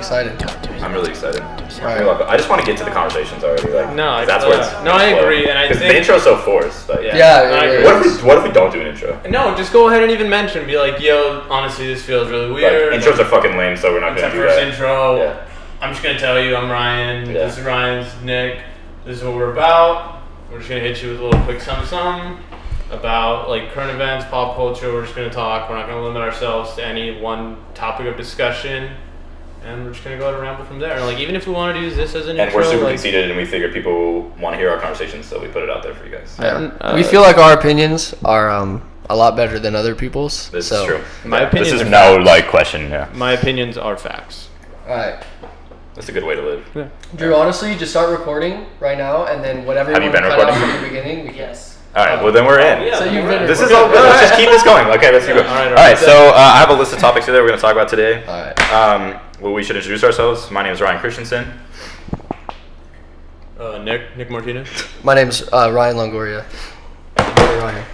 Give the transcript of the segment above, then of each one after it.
excited. I'm really excited. Right. I just want to get to the conversations already. Like, No, that's where it's I agree, and I think the intro's so forced. Like, Yeah, it what if we don't do an intro? No, just go ahead and even mention, be like, yo, honestly, this feels really weird. Like, intros are fucking lame, so we're not gonna do first that. intro. Yeah. I'm just gonna tell you, I'm Ryan. Yeah. This is Ryan's Nick. This is what we're about. We're just gonna hit you with a little quick something about like current events, pop culture. We're just gonna talk. We're not gonna limit ourselves to any one topic of discussion, and we're just gonna go out and ramble from there. Like even if we wanted to use this as an And intro, we're super like, conceited, and we figured people want to hear our conversations, so we put it out there for you guys. Yeah. We feel like our opinions are a lot better than other people's. This is true. My opinions This is are no facts. like question. Yeah, My opinions are facts. All right. that's a good way to live. Yeah. Drew, honestly, just start recording right now, and then whatever Have you you want to been cut out recording? from the beginning, we can. Yes. All right, well then we're in. Yeah, So you've been This is recording. all good. Let's just keep this going. Okay, let's keep going. All right. All right, so I have a list of topics here that we're going to talk about today. All right. Well, we should introduce ourselves. My name is Ryan Christensen. Nick Martinez. My name's Ryan Longoria. Ryan.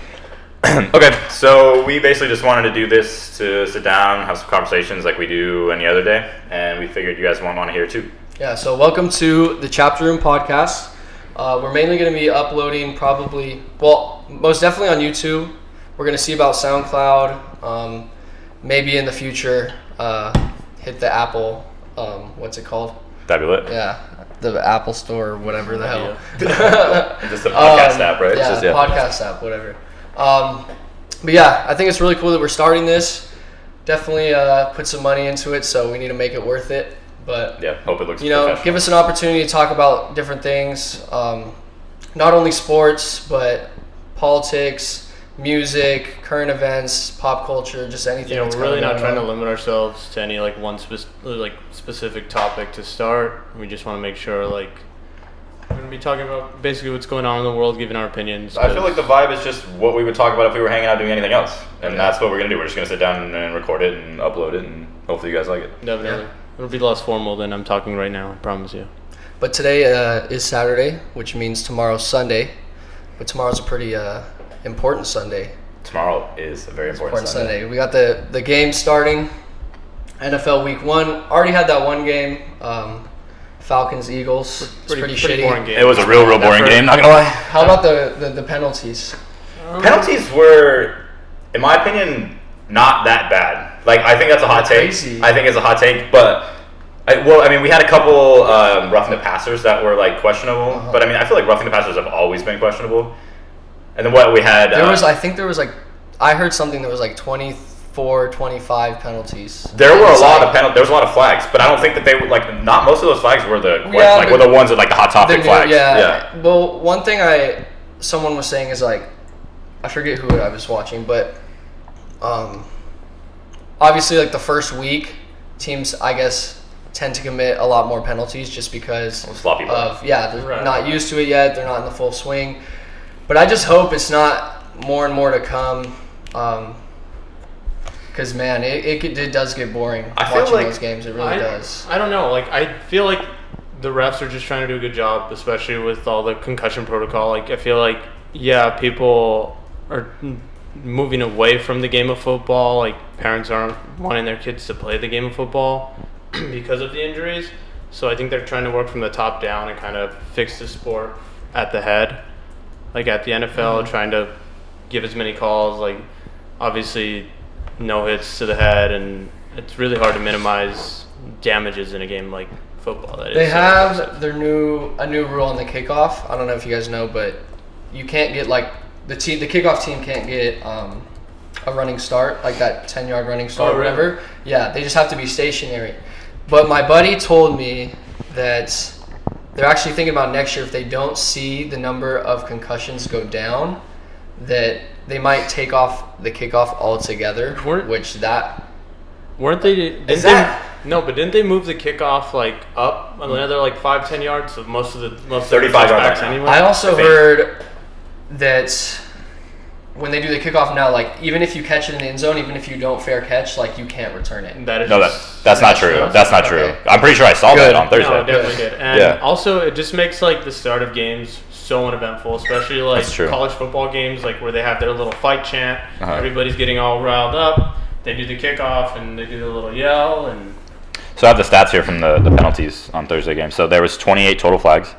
Okay, so we basically just wanted to do this to sit down, have some conversations like we do any other day, and we figured you guys want to hear too. Yeah, so welcome to the Chapter Room podcast. We're mainly going to be uploading most definitely on YouTube. We're going to see about SoundCloud. Maybe in the future, hit the Apple, what's it called? Fabulous. Yeah, the Apple Store or whatever the hell. Just a podcast app, right? Yeah, It's just, podcast app, whatever. But yeah, I think it's really cool that we're starting this. Definitely put some money into it, so we need to make it worth it. But Yeah, hope it looks give us an opportunity to talk about different things, not only sports, but politics, music, current events, pop culture, just anything. We're that's really kinda not trying to going on. limit ourselves to any like one specific topic to start. We just want to make sure like we're gonna be talking about basically what's going on in the world, giving our opinions. I feel like the vibe is just what we would talk about if we were hanging out doing anything else. And that's what we're going to do. We're just going to sit down and record it and upload it, and hopefully you guys like it. Definitely. Yeah. It'll be less formal than I'm talking right now, I promise you. But today is Saturday, which means tomorrow's Sunday. But tomorrow's a pretty important Sunday. Tomorrow is a very important Sunday. We got the game starting. NFL Week 1. Already had that one game. Falcons Eagles. It's pretty shitty. boring game. It was a real boring game, not going to lie. How about the penalties? Penalties were, in my opinion, not that bad. Like, I think that's a hot take. Crazy. I think it's a hot take, but we had a couple roughing the passers that were like questionable. Uh-huh. But I mean, I feel like roughing the passers have always been questionable. And then what we had, I heard something that was like 24, 25 penalties. there were a lot of penalties. There was a lot of flags, but I don't think that they were like. Not most of those flags were the were the ones that like the hot topic flags. Yeah. Well, one thing someone was saying is like, I forget who I was watching, but obviously like the first week, teams I guess tend to commit a lot more penalties just because Sloppy ball. they're not used to it yet. They're not in the full swing. But I just hope it's not more and more to come. Because man, it does get boring watching those games. It really does. I don't know. Like I feel like the refs are just trying to do a good job, especially with all the concussion protocol. Like I feel like people are moving away from the game of football. Like parents aren't wanting their kids to play the game of football because of the injuries. So I think they're trying to work from the top down and kind of fix the sport at the head. Like at the NFL, trying to give as many calls. Like obviously no hits to the head, and it's really hard to minimize damages in a game like football. They have a new rule on the kickoff. I don't know if you guys know, but you can't get like the kickoff team can't get a running start, like that 10-yard running start or whatever. Really? Yeah, they just have to be stationary. But my buddy told me that they're actually thinking about next year, if they don't see the number of concussions go down, that they might take off the kickoff altogether. Weren't they? But didn't they move the kickoff like up another like 5-10 yards? So most of the 35 yards touchbacks anyway. I also heard that when they do the kickoff now, like even if you catch it in the end zone, even if you don't fair catch, like you can't return it. That's not true. That's not true. Okay. I'm pretty sure I saw that on Thursday. No, it definitely did. And also, it just makes like the start of games so uneventful, especially like college football games, like where they have their little fight chant. Everybody's getting all riled up. They do the kickoff and they do the little yell and. So I have the stats here from the penalties on Thursday game. So there was 28 total flags,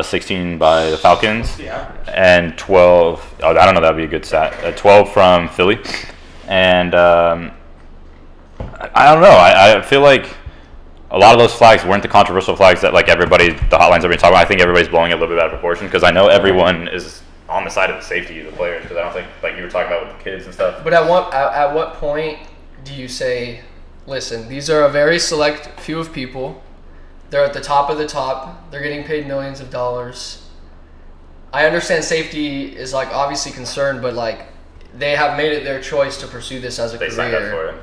16 by the Falcons, and 12. Oh, I don't know. That would be a good stat. 12 from Philly, and I don't know. I feel like a lot of those flags weren't the controversial flags that like the hotlines have been talking about. I think everybody's blowing it a little bit out of proportion because I know everyone is on the side of the safety of the players, because I don't think, like you were talking about with the kids and stuff. But at what point do you say, listen, these are a very select few of people. They're at the top of the top. They're getting paid millions of dollars. I understand safety is like obviously concerned, but like they have made it their choice to pursue this as a career. They signed up for it.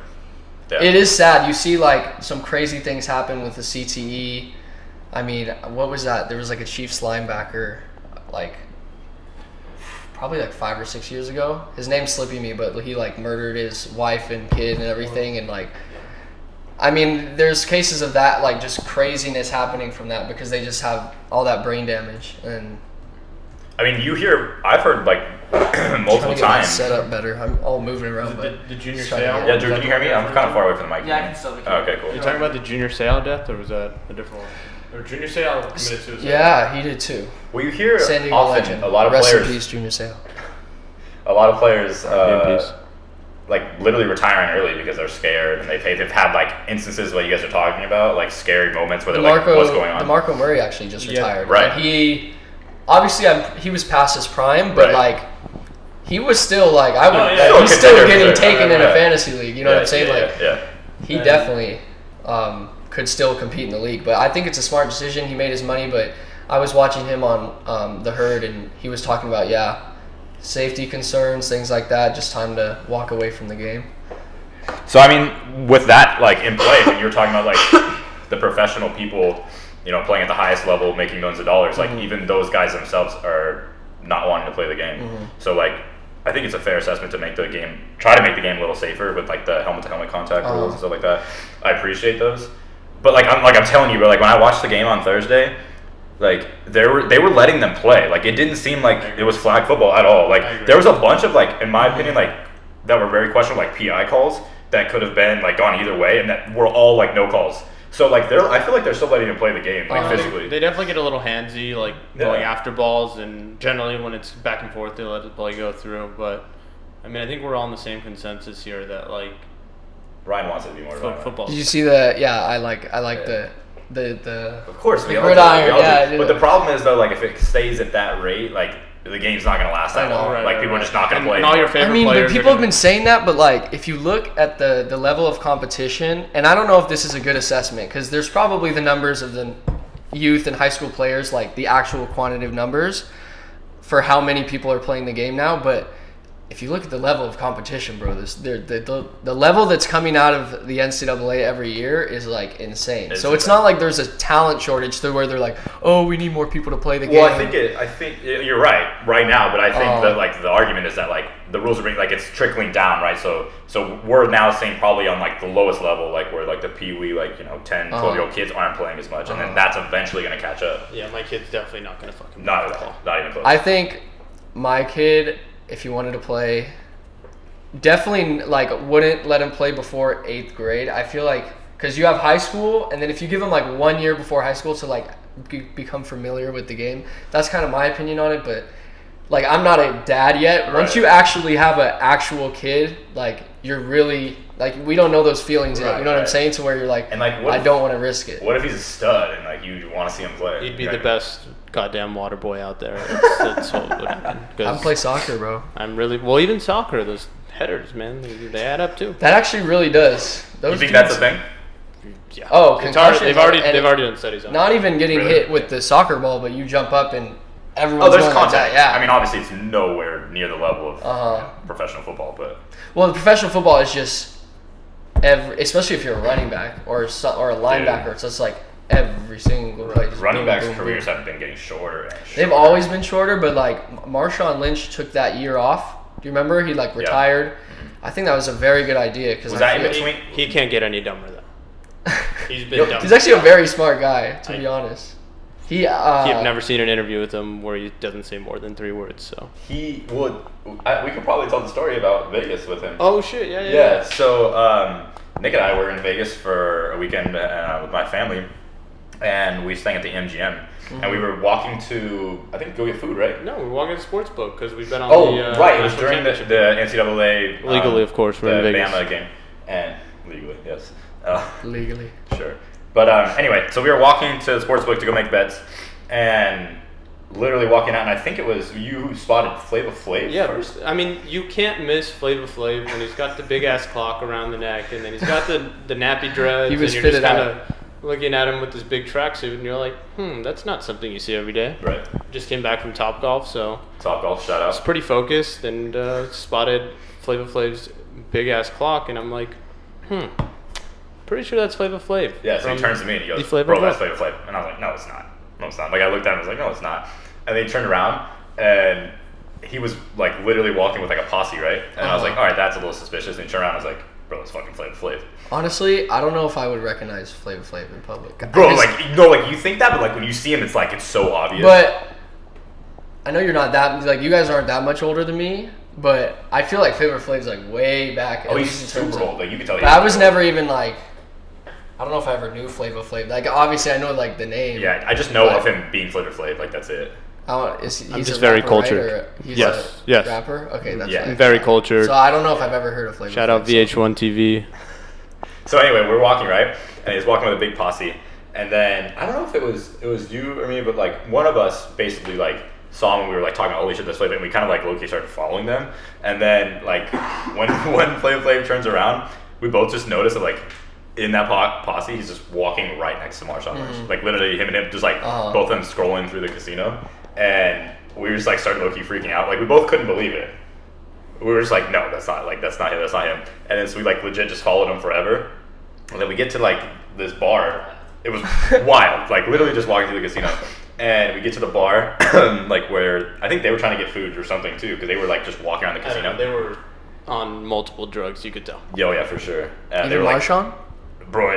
Yeah. It is sad. You see like some crazy things happen with the CTE. I mean, what was that? There was like a Chiefs linebacker, like probably like 5 or 6 years ago. His name's slipping me, but he like murdered his wife and kid and everything, and like, I mean, there's cases of that, like just craziness happening from that because they just have all that brain damage. And I mean, I've heard like multiple times. Set up better. I'm all moving around. The junior sale. Yeah, Drew, can you hear me? I'm kind of far away from the mic. Yeah, I can still hear you. Oh, okay, cool. Are you talking about the junior sale death, or was that a different one? Or junior sale committed suicide? Yeah, he did too. Well, you hear San Diego often legend. a lot of Rest players. in peace, Junior Seau. A lot of players, like literally retiring early because they're scared, and they've had like instances what you guys are talking about, like scary moments where they're like, "What's going on?" DeMarco Murray actually just retired. Right. And he obviously he was past his prime, but like he was still like he's still getting taken in a fantasy league. You know what I'm saying? He definitely could still compete in the league. But I think it's a smart decision. He made his money, but I was watching him on The Herd, and he was talking about safety concerns, things like that. Just time to walk away from the game. So I mean, with that like in play, when you're talking about like the professional people, you know, playing at the highest level, making millions of dollars, like even those guys themselves are not wanting to play the game. So like, I think it's a fair assessment to try to make the game a little safer with like the helmet-to-helmet contact rules and stuff like that. I appreciate those, but I'm telling you, but like when I watched the game on Thursday, like they were letting them play. Like it didn't seem like it was flag football at all. Like there was a bunch of like, in my opinion, like that were very questionable, like PI calls that could have been like gone either way, and that were all like no calls. So like I feel like they're still letting him play the game like physically. They definitely get a little handsy, like going after balls, and generally when it's back and forth, they let the play go through. But I mean, I think we're all in the same consensus here that like Ryan wants it to be more football. Did you see the? Yeah, I like the. Of course, the gridiron. But the problem is though, like if it stays at that rate, like the game's not gonna last that long. Like people are just not gonna play. And all your favorite players. People have been saying that, but like if you look at the level of competition, and I don't know if this is a good assessment because there's probably the numbers of the youth and high school players, like the actual quantitative numbers for how many people are playing the game now, but if you look at the level of competition, bro, the level that's coming out of the NCAA every year is like insane. So it's not like there's a talent shortage to where they're like, oh, we need more people to play the game. Well, I think you're right now, but I think that like the argument is that like the rules are being like it's trickling down, right? So we're now seeing probably on like the lowest level, like where like the pee-wee, like 10, 12-year-old kids aren't playing as much, and then that's eventually going to catch up. Yeah, my kid's definitely not going to fucking not at all, not even close. I think my kid, if he wanted to play, definitely like wouldn't let him play before 8th grade. I feel like because you have high school, and then if you give him like 1 year before high school to like become familiar with the game, that's kind of my opinion on it. But like I'm not a dad yet. Once you actually have an actual kid, like you're really like we don't know those feelings yet. You know what I'm saying? To where you're like, and like I don't want to risk it. What if he's a stud and like you want to see him play? He'd be the best goddamn water boy out there. That's what would happen. I play soccer, bro. Even soccer, those headers, man, they add up too. That actually really does. You think that's a thing? Yeah. Oh, concussions. They've already done studies on it. Not even getting hit with the soccer ball, but you jump up and everyone's there's going contact. like that. Yeah. I mean, obviously it's nowhere near the level of professional football, but well, the professional football is just especially if you're a running back or a linebacker, it's just like every single play. Running backs' careers have been getting shorter and shorter. They've always been shorter, but like Marshawn Lynch took that year off. Do you remember? He like retired. I think that was a very good idea because he can't get any dumber though. He's been dumb. He's actually a very smart guy, to be honest. I've never seen an interview with him where he doesn't say more than 3 words. So he would. We could probably tell the story about Vegas with him. Oh shit! Yeah. So Nick and I were in Vegas for a weekend with my family, and we were staying at the MGM. And we were walking to, I think, go get food, right? No, we were walking to the sports book because we've been on the right. It was national during the championship. NCAA. Legally, of course, we're the in Vegas. Bama game. And legally, yes. Legally. Sure. But anyway, so we were walking to the sports book to go make bets, and literally walking out, and I think it was you who spotted Flava Flav first. I mean, you can't miss Flava Flav when he's got the big ass clock around the neck, and then he's got the nappy dreads, He was and you're just fitted kind out. of looking at him with this big tracksuit, and you're like, that's not something you see every day. Right. Just came back from Topgolf, so Topgolf, shout I was out. pretty focused and spotted Flava Flav's big ass clock, and I'm like, pretty sure that's Flava Flav. Yeah, so he turns to me and he goes, Flavor bro, that's Flav. Flava Flav. And I was like, no, it's not. No, it's not. Like, I looked at him and was like, no, it's not. And then he turned around, and he was, like, literally walking with, like, a posse, right? And I was like, all right, that's a little suspicious. And he turned around and I was like, bro, it's fucking Flava Flav. Honestly, I don't know if I would recognize Flava Flav in public. Bro, like, you think that, but, like, when you see him, it's, like, it's so obvious. But I know you're not that, like, you guys aren't that much older than me, but I feel like Flava Flav's, like, way back. Oh, he's super old. Like, you can tell. But I was never even, like, I don't know if I ever knew Flava Flav. Like, obviously, I know, like, the name. Yeah, I just know of him being Flava Flav. Like, that's it. He's I'm just a very rapper, cultured. Right? Or he's Yes, a yes. rapper? Okay, that's Yeah. right. Very cultured. So I don't know if I've ever heard of Flava Flav. Shout out VH1 TV. So anyway, we're walking, right? And he's walking with a big posse. And then, I don't know if it was you or me, but, like, one of us basically, like, saw him and we were, like, talking about, holy shit, that's Flava Flav. And we kind of, like, low-key started following them. And then, like, when Flava Flav turns around, we both just noticed that, like, in that posse, he's just walking right next to Marshawn Lynch. Like, literally, him and him, just, like, both of them scrolling through the casino. And we were just, like, started low-key freaking out. Like, we both couldn't believe it. We were just like, no, that's not him, that's not him. And then so we, like, legit just followed him forever. And then we get to, like, this bar. It was wild, like, literally just walking through the casino. And we get to the bar, like, where I think they were trying to get food or something, too, because they were, like, just walking around the casino. They were on multiple drugs, you could tell. Yo, yeah, for sure. They Even were like, Marshawn? bro,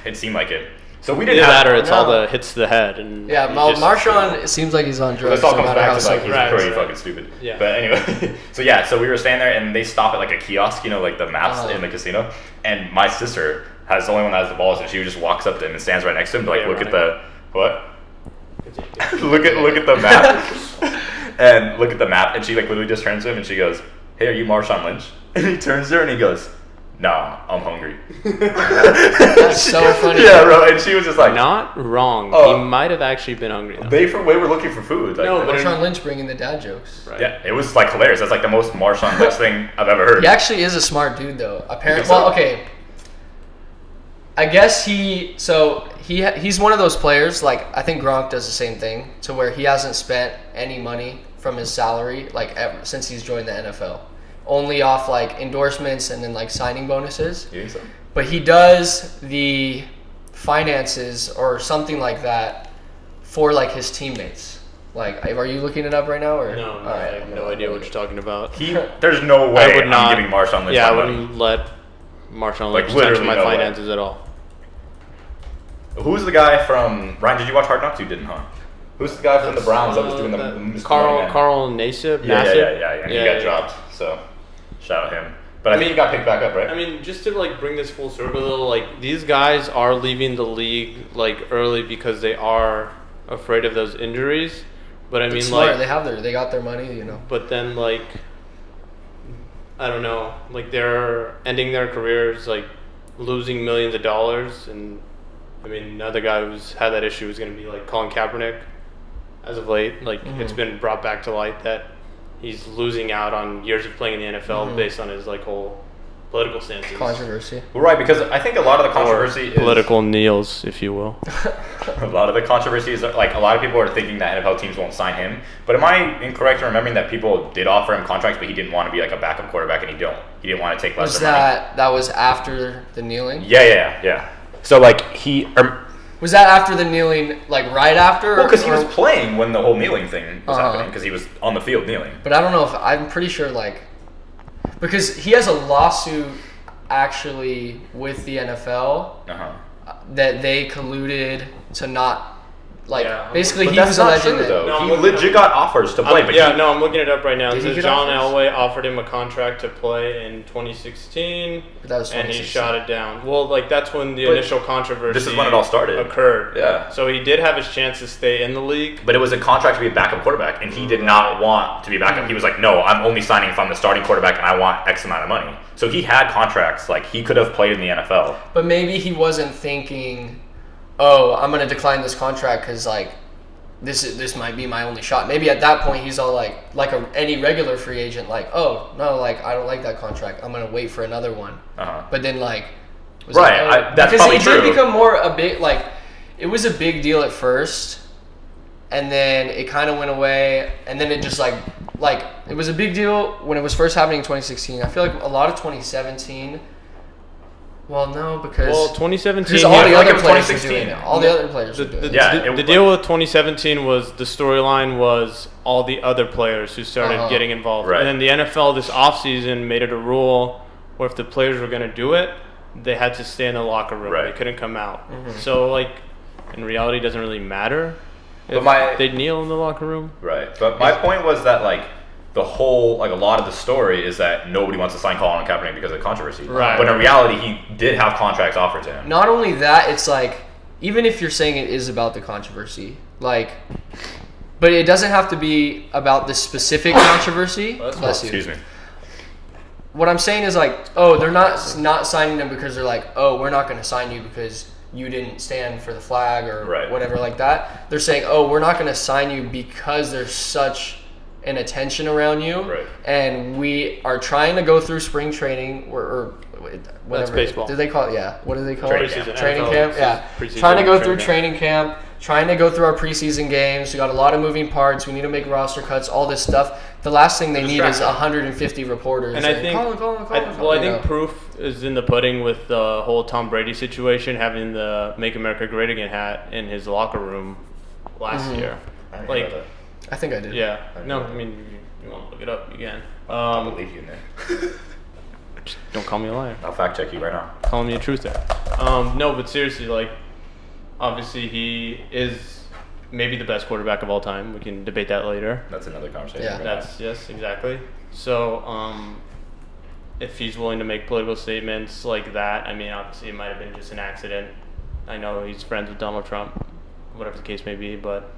it seemed like it. So we didn't Either have... that or it's all No. the hits to the head. And Yeah, Marshawn, it seems like he's on drugs. This all no comes matter back how to, like, sober he's he is. pretty fucking stupid. Yeah. But anyway, so we were standing there, and they stop at, like, a kiosk, you know, like the maps in the casino. And my sister has the only one that has the balls, and she just walks up to him and stands right next to him to, like, look at the... What? look at the map. And look at the map, and she, like, literally just turns to him, and she goes, hey, are you Marshawn Lynch? And he turns to her, and he goes... Nah, I'm hungry. That's so funny. Yeah, bro. And she was just like, Not wrong. Oh. He might have actually been hungry, though. they were looking for food. Like, No, but Marshawn Lynch bringing the dad jokes. Right. yeah, it was, like, hilarious. That's, like, the most Marshawn Lynch thing I've ever heard. He actually is a smart dude, though. Apparently, so? well, okay. I guess he's one of those players. Like, I think Gronk does the same thing, to where he hasn't spent any money from his salary, like, ever since he's joined the NFL. Only off, like, endorsements and then, like, signing bonuses. You think so? But he does the finances or something like that for, like, his teammates. Like, are you looking it up right now? Or? No, All right, I have no idea what you're talking about. There's no way I would not I'm giving Marshawn Lynch Yeah, I my money. wouldn't let Marshawn Like, Lynch touch literally my no way. finances at all. Who's the guy from... Ryan, did you watch Hard Knocks? You didn't, huh? Who's the guy from the Browns that was doing the... Mr. Moneyman? Carl Nassib? Yeah. And he got dropped, so shout out him. But I think he got picked back up, right? I mean, just to, like, bring this full circle, though, like, these guys are leaving the league, like, early because they are afraid of those injuries. But I mean, smart. like, they got their money, you know. but then, like, I don't know, like, they're ending their careers, like, losing millions of dollars. And I mean, another guy who's had that issue is going to be, like, Colin Kaepernick. As of late, like, it's been brought back to light that he's losing out on years of playing in the NFL based on his, like, whole political stances. Controversy. Well, right, because I think a lot of the controversy is... Political kneels, if you will. A lot of the controversy is, like, a lot of people are thinking that NFL teams won't sign him. But am I incorrect in remembering that people did offer him contracts, but he didn't want to be, like, a backup quarterback, and he didn't want to take Was lesser money? that was after the kneeling? Yeah. So, like, Was that after the kneeling, like, right after? well, because he or- was playing when the whole kneeling thing was Uh-huh. happening, because he was on the field kneeling. But I don't know if I'm pretty sure, like, because he has a lawsuit actually with the NFL Uh-huh. that they colluded to not Like Yeah. basically, But he that's was a not legend. true, though. No, He I'm legit got offers to play. I'm looking it up right now. Did It he says get John offers? Elway offered him a contract to play in 2016, But that was and he 2016. shot it down. Well, like that's when the But initial controversy. this is when it all started. Occurred. Yeah. So he did have his chance to stay in the league. But it was a contract to be a backup quarterback, and he did not want to be a backup. He was like, no, I'm only signing if I'm the starting quarterback, and I want X amount of money. So he had contracts. Like, he could have played in the NFL. But maybe he wasn't thinking, oh, I'm gonna decline this contract because like this might be my only shot. Maybe at that point he's all like any regular free agent, like, oh no, like I don't like that contract. I'm gonna wait for another one. Uh-huh. But then like, Right, that's because probably it true. did become more a big like, it was a big deal at first, and then it kind of went away, and then it just like it was a big deal when it was first happening in 2016. I feel like a lot of 2017. Well, no, because 2017. because all the like other it was players were 2016. doing it. All the other players were doing it. Yeah, The deal with 2017 was the storyline was all the other players who started getting involved. Right. And then the NFL this offseason made it a rule where if the players were going to do it, they had to stay in the locker room. Right. They couldn't come out. So, like, in reality, it doesn't really matter if But they kneel in the locker room. Right. But my point was that, like, the whole, like, a lot of the story is that nobody wants to sign Colin Kaepernick because of controversy. Right. But in reality, he did have contracts offered to him. Not only that, it's like, even if you're saying it is about the controversy, like, but it doesn't have to be about the specific controversy. Bless you. Excuse me. What I'm saying is like, oh, they're not signing them because they're like, oh, we're not going to sign you because you didn't stand for the flag or Right. whatever like that. They're saying, oh, we're not going to sign you because there's such an attention around you, Right. and we are trying to go through spring training or whatever. baseball. Do they call it? Yeah. What do they call Training it? camp. Training NFL camp. is Yeah. preseason Trying to go training through camp. training camp. Trying to go through our preseason games. We got a lot of moving parts. We need to make roster cuts. All this stuff. The last thing they need is 150 reporters. And I saying, think, Colin, I you know. think proof is in the pudding with the whole Tom Brady situation, having the "Make America Great Again" hat in his locker room last year. I didn't Like, know that. I think I did. yeah, I no, know. I mean, you want to look it up, you can. I'll believe you in there. Just don't call me a liar. I'll fact check you right now. Call me a truther. No, but seriously, like, obviously he is maybe the best quarterback of all time. We can debate that later. That's another conversation. Yeah. we're gonna have. That's yes, exactly. So, if he's willing to make political statements like that, I mean, obviously it might have been just an accident. I know he's friends with Donald Trump, whatever the case may be, but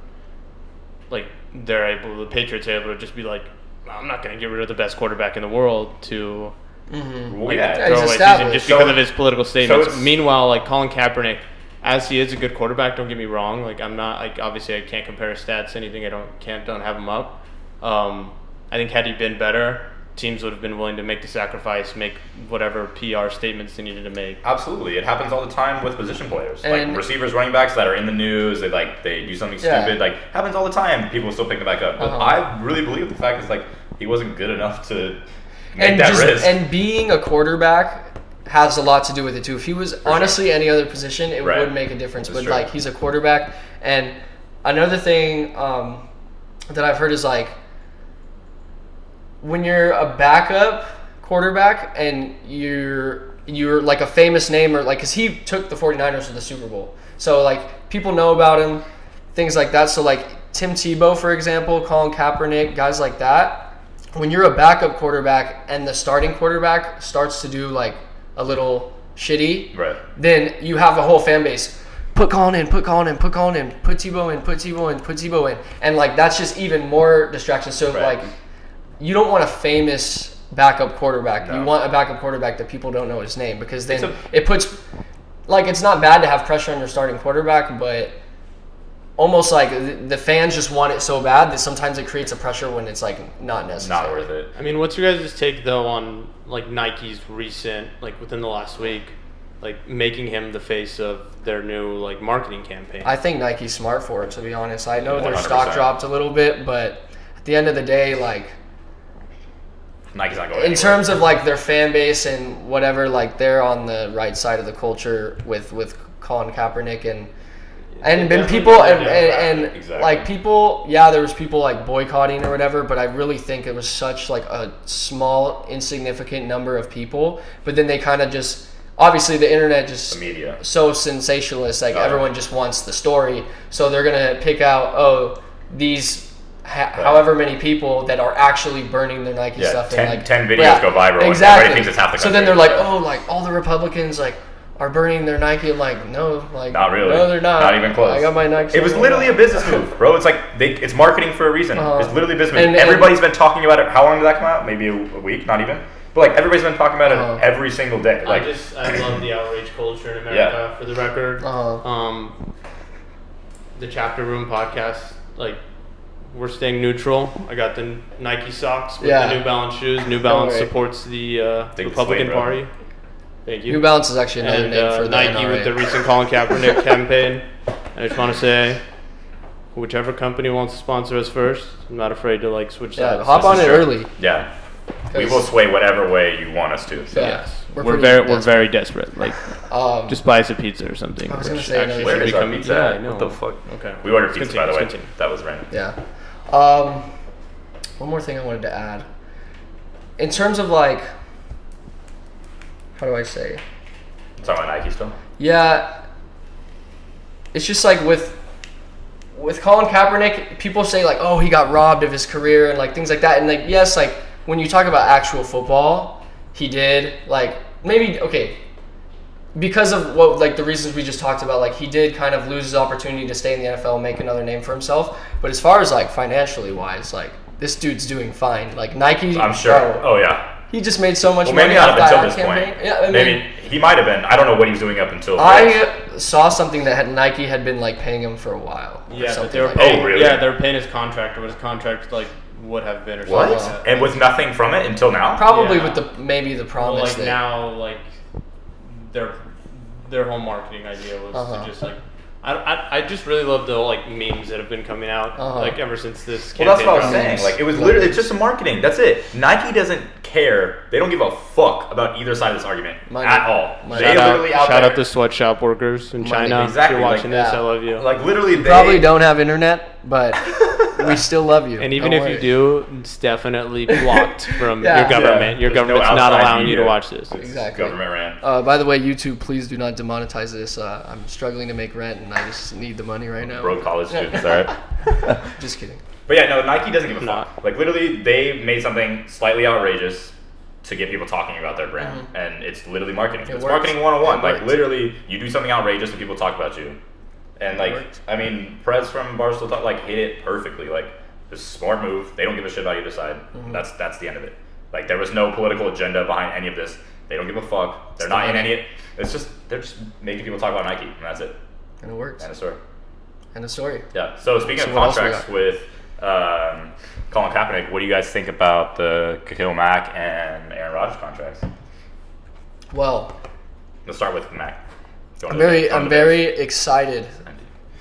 like the Patriots are able to just be like, I'm not going to get rid of the best quarterback in the world to Well, like yeah. he's throw away season established. just So- because of his political statements. it's- Meanwhile, like Colin Kaepernick, as he is a good quarterback, don't get me wrong. Like I'm not like obviously I can't compare his stats to anything. I don't have him up. I think had he been better, teams would have been willing to make the sacrifice, make whatever PR statements they needed to make. Absolutely, it happens all the time with position players, And- like receivers, running backs that are in the news. They do something Yeah. stupid, like happens all the time. People still pick them back up. But I really believe the fact is like he wasn't good enough to make that risk. And being a quarterback has a lot to do with it too. If he was honestly any other position, it Right. would make a difference. That's But true. like he's a quarterback, and another thing that I've heard is like when you're a backup quarterback and you're like a famous name or like because he took the 49ers to the Super Bowl, so like people know about him, things like that. So like Tim Tebow, for example, Colin Kaepernick, guys like that. When you're a backup quarterback and the starting quarterback starts to do like a little shitty, Right. then you have a whole fan base. Put Colin in, put Colin in, put Colin in, put Tebow in, put Tebow in, put Tebow in. And like that's just even more distraction. So Right. like you don't want a famous backup quarterback. No. You want a backup quarterback that people don't know his name because then It's it puts like it's not bad to have pressure on your starting quarterback, but almost like the fans just want it so bad that sometimes it creates a pressure when it's like not necessary. Not worth it. I mean, what's your guys' take though on like Nike's recent, like within the last week, like making him the face of their new like marketing campaign? I think Nike's smart for it, to be honest. I know their 100%. stock dropped a little bit, but at the end of the day, like Nike's not going in anywhere. terms of like their fan base and whatever, like they're on the right side of the culture with Colin Kaepernick and been definitely people don't and Exactly. like people, yeah, there was people like boycotting or whatever, but I really think it was such like a small insignificant number of people, but then they kind of just obviously the internet just The media. so sensationalist. Like Oh, yeah. everyone just wants the story, so they're gonna pick out these however many people that are actually burning their Nike Yeah, stuff. 10 and like 10 videos go viral, and Exactly. everybody thinks it's half the So then country. they're like, oh, like all the Republicans like are burning their Nike. I'm like, no, like Not really. No, they're not. Not even close. I got my Nike. It was literally a business move, bro. It's like it's marketing for a reason. It's literally a business move. And Everybody's been talking about it. How long did that come out? Maybe a week, not even. But like everybody's been talking about it every single day. Like I love the outrage culture in America. For the record, the Chapter Room podcast, like we're staying neutral. I got the Nike socks with the New Balance shoes. New Balance supports the Republican Party. Thank you. New Balance is actually another name for the Nike NRA. with the recent Colin Kaepernick campaign. I just want to say, whichever company wants to sponsor us first, I'm not afraid to like switch sides. Hop on it early. Yeah. We will sway whatever way you want us to. So. Yes, we're pretty very desperate. Like, just buy us a pizza or something. I was gonna which say actually another Where should is our become- pizza yeah, at? I know. What the fuck? Okay. We ordered pizza, by the way. Continue. That was random. Yeah. One more thing I wanted to add. In terms of like, how do I say? Talking about Nike still? Yeah. It's just like with Colin Kaepernick, people say like, oh, he got robbed of his career and like things like that. And like, yes, like when you talk about actual football, he did like maybe because of what like the reasons we just talked about, like he did kind of lose his opportunity to stay in the NFL and make another name for himself. But as far as like financially wise, like this dude's doing fine. Like Nike, I'm sure. Oh yeah. he just made so much Well, money maybe not off up that until ad this campaign. point. Yeah, I mean, Maybe he might have been. I don't know what he was doing up until. this. I saw something that Nike had been like paying him for a while. or Yeah, that something they were like paying. Oh, really? Yeah, they were paying his contract, or what his contract like would have been, or something. What? Like that. And with nothing from it until now? Probably Yeah. with the maybe the Well, promise like that now, like their whole marketing idea was to just like. I just really love the like memes that have been coming out like ever since this campaign. Well, that's what I was dropped. saying. Like, it was literally, it's just a marketing. That's it. Nike doesn't care. They don't give a fuck about either side of this argument Money. at all. Money. They literally out Shout there. out the sweatshop workers in China. Exactly, If you're watching like, this, yeah. I love you. Like, literally, they probably don't have internet, but we still love you. And even Don't if worry. you do, it's definitely blocked from Yeah. your government. Yeah. Your There's no government's not outside allowing you to media. watch this. It's Exactly. government ran. By the way, YouTube, please do not demonetize this. I'm struggling to make rent, and I just need the money right now. Broke college students, alright? Just kidding. But yeah, no, Nike doesn't give a Nah. fuck. Like, literally, they made something slightly outrageous to get people talking about their brand. And it's literally marketing. It It's works. marketing 101. It Like, works. literally, you do something outrageous and people talk about you. And, like, works. I mean, Perez from Barstool Talk, like, hit it perfectly. Like, it's a smart move. They don't give a shit about either side. That's the end of it. Like, there was no political agenda behind any of this. They don't give a fuck. They're not in any. It's just, they're just making people talk about Nike. And that's it. And it works. End of story. End of story. Yeah. So speaking So of what else we contracts got? with Colin Kaepernick, what do you guys think about the Khalil Mack and Aaron Rodgers contracts? Well, Let's start with Mack. I'm very excited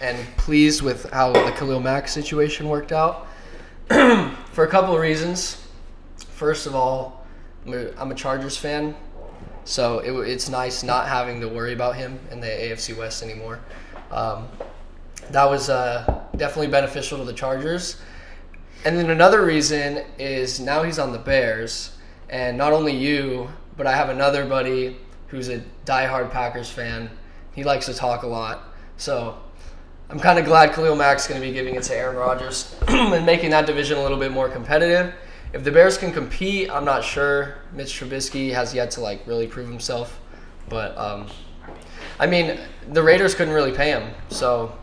and pleased with how the Khalil Mack situation worked out for a couple of reasons. First of all, I'm a Chargers fan, so it's nice not having to worry about him in the AFC West anymore. That was definitely beneficial to the Chargers. And then another reason is now he's on the Bears, and not only you, but I have another buddy who's a diehard Packers fan. He likes to talk a lot, so I'm kind of glad Khalil Mack's going to be giving it to Aaron Rodgers and making that division a little bit more competitive. If the Bears can compete, I'm not sure. Mitch Trubisky has yet to like really prove himself, but I mean the Raiders couldn't really pay him, so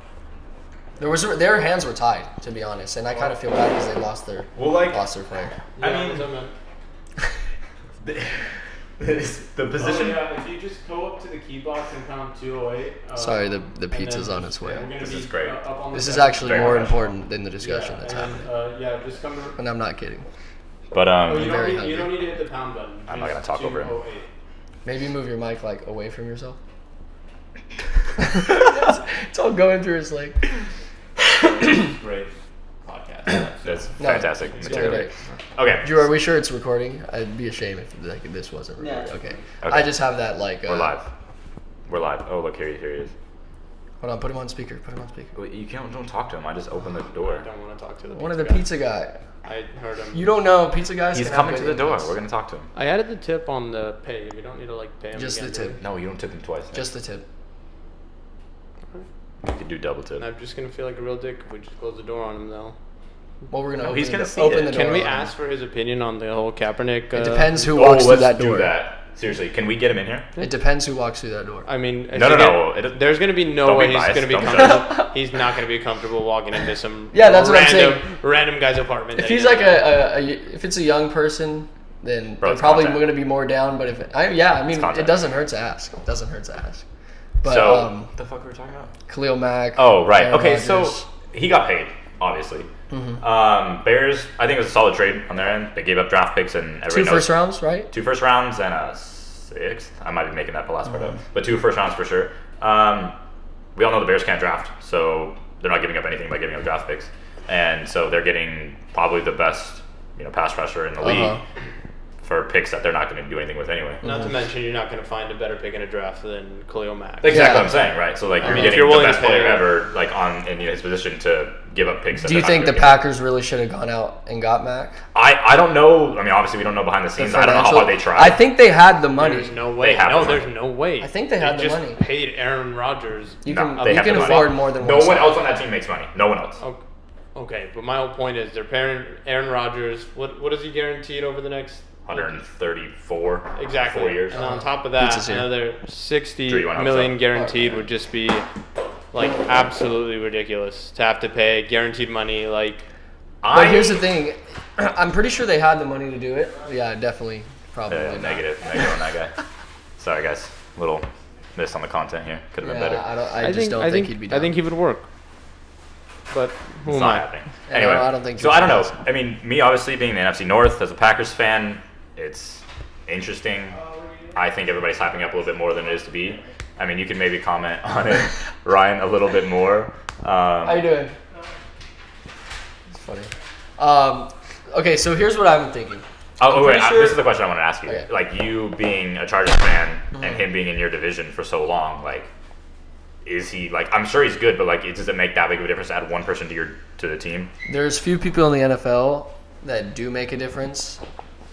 their hands were tied, to be honest, and I kind of feel bad because they lost their player. I mean, the position. if you just go up to the key box and count 208. Sorry, the pizza's on its way. This is great. This is actually Very more professional. important than the discussion that's happening, Just come to. and I'm not kidding. But You very don't, need, you hungry. don't need to hit the pound button. I'm not Just gonna talk over him. 208. Maybe move your mic like away from yourself. It's all going through his like. Great podcast. That's No, fantastic it's material. going great. Okay. Drew, are we sure it's recording? I'd be ashamed if like this wasn't recording. Yeah. Okay. Okay. I just have that like. We're live. We're live. Oh, look, here he is. Hold on, put him on speaker. Wait, you don't talk to him. I just opened the door. I don't want to talk to the One of the guy. pizza guy. I heard him. You don't know pizza guys. He's can have coming to good the door. inputs. We're gonna talk to him. I added the tip on the pay. We don't need to pay him Just again, the do we? tip. No, you don't tip him twice. Just the tip. You could do double tip. And I'm just gonna feel like a real dick if we just close the door on him though. Well, we're gonna. No, open he's the gonna door- see open it. the door. Can we on him. ask for his opinion on the whole Kaepernick? It depends who walks through that door. Do that. Seriously, can we get him in here? It depends who walks through that door. I mean, No. There's gonna be no Don't be way he's biased. gonna be Don't comfortable. He's not gonna be comfortable walking into some Yeah, that's what I'm saying. random guy's apartment. If that he's he like doesn't if it's a young person, then Bro, they're it's probably content. going to be more down. But I mean, content. it doesn't hurt to ask. But So, what the fuck were we talking about? Khalil Mack. Oh, right. Aaron Okay, Rodgers. so he got paid, obviously. Mm-hmm. Bears, I think it was a solid trade on their end. They gave up draft picks and everybody 2 knows. first rounds, right? 2 first rounds and a 6th. I might be making that the last part up, Mm-hmm. but 2 first rounds for sure. We all know the Bears can't draft, so they're not giving up anything by giving up draft picks, and so they're getting probably the best, pass rusher in the league for picks that they're not going to do anything with anyway. Not to mention, you're not going to find a better pick in a draft than Khalil Mack. Exactly Yeah. what I'm saying, right? So like you're mean, if getting you're the willing best to pay- player ever, like in his position to give up picks. That Do you they're not think the gonna give. Packers really should have gone out and got Mack? I don't know. I mean, obviously we don't know behind the scenes. I don't know how hard they tried. I think they had the money. There's no way. They have No, the money. there's no way. I think they had the just money. paid Aaron Rodgers. You No, can they you have can the money. afford more than No one. one side. else on that team makes money. No one else. Okay, but my whole point is they're paying Aaron Rodgers. What is he guaranteed over the next? 134. Exactly. 4 years. And on top of that, Pizza's here. another Drew, 60 you want to million upsell? guaranteed would just be like absolutely ridiculous to have to pay guaranteed money. Like, But here's the thing, I'm pretty sure they had the money to do it. Yeah, definitely, probably. not. Negative on that guy. Sorry guys, little miss on the content here. Could have been Yeah, better. I just don't think he'd be down. I think he would work. But who It's am not I? happening. Yeah, Anyway, I don't think so. he I don't know. does. I mean, me obviously being the NFC North as a Packers fan, it's interesting. I think everybody's hyping up a little bit more than it is to be. I mean, you can maybe comment on it, Ryan, a little bit more. How you doing? It's funny. Okay, so here's what I've been thinking. Oh, wait, pretty sure- this is the question I want to ask you. Okay. Like, you being a Chargers fan and him being in your division for so long, like, is he, like, I'm sure he's good, but, like, does it make that big of a difference to add one person to the team? There's few people in the NFL that do make a difference,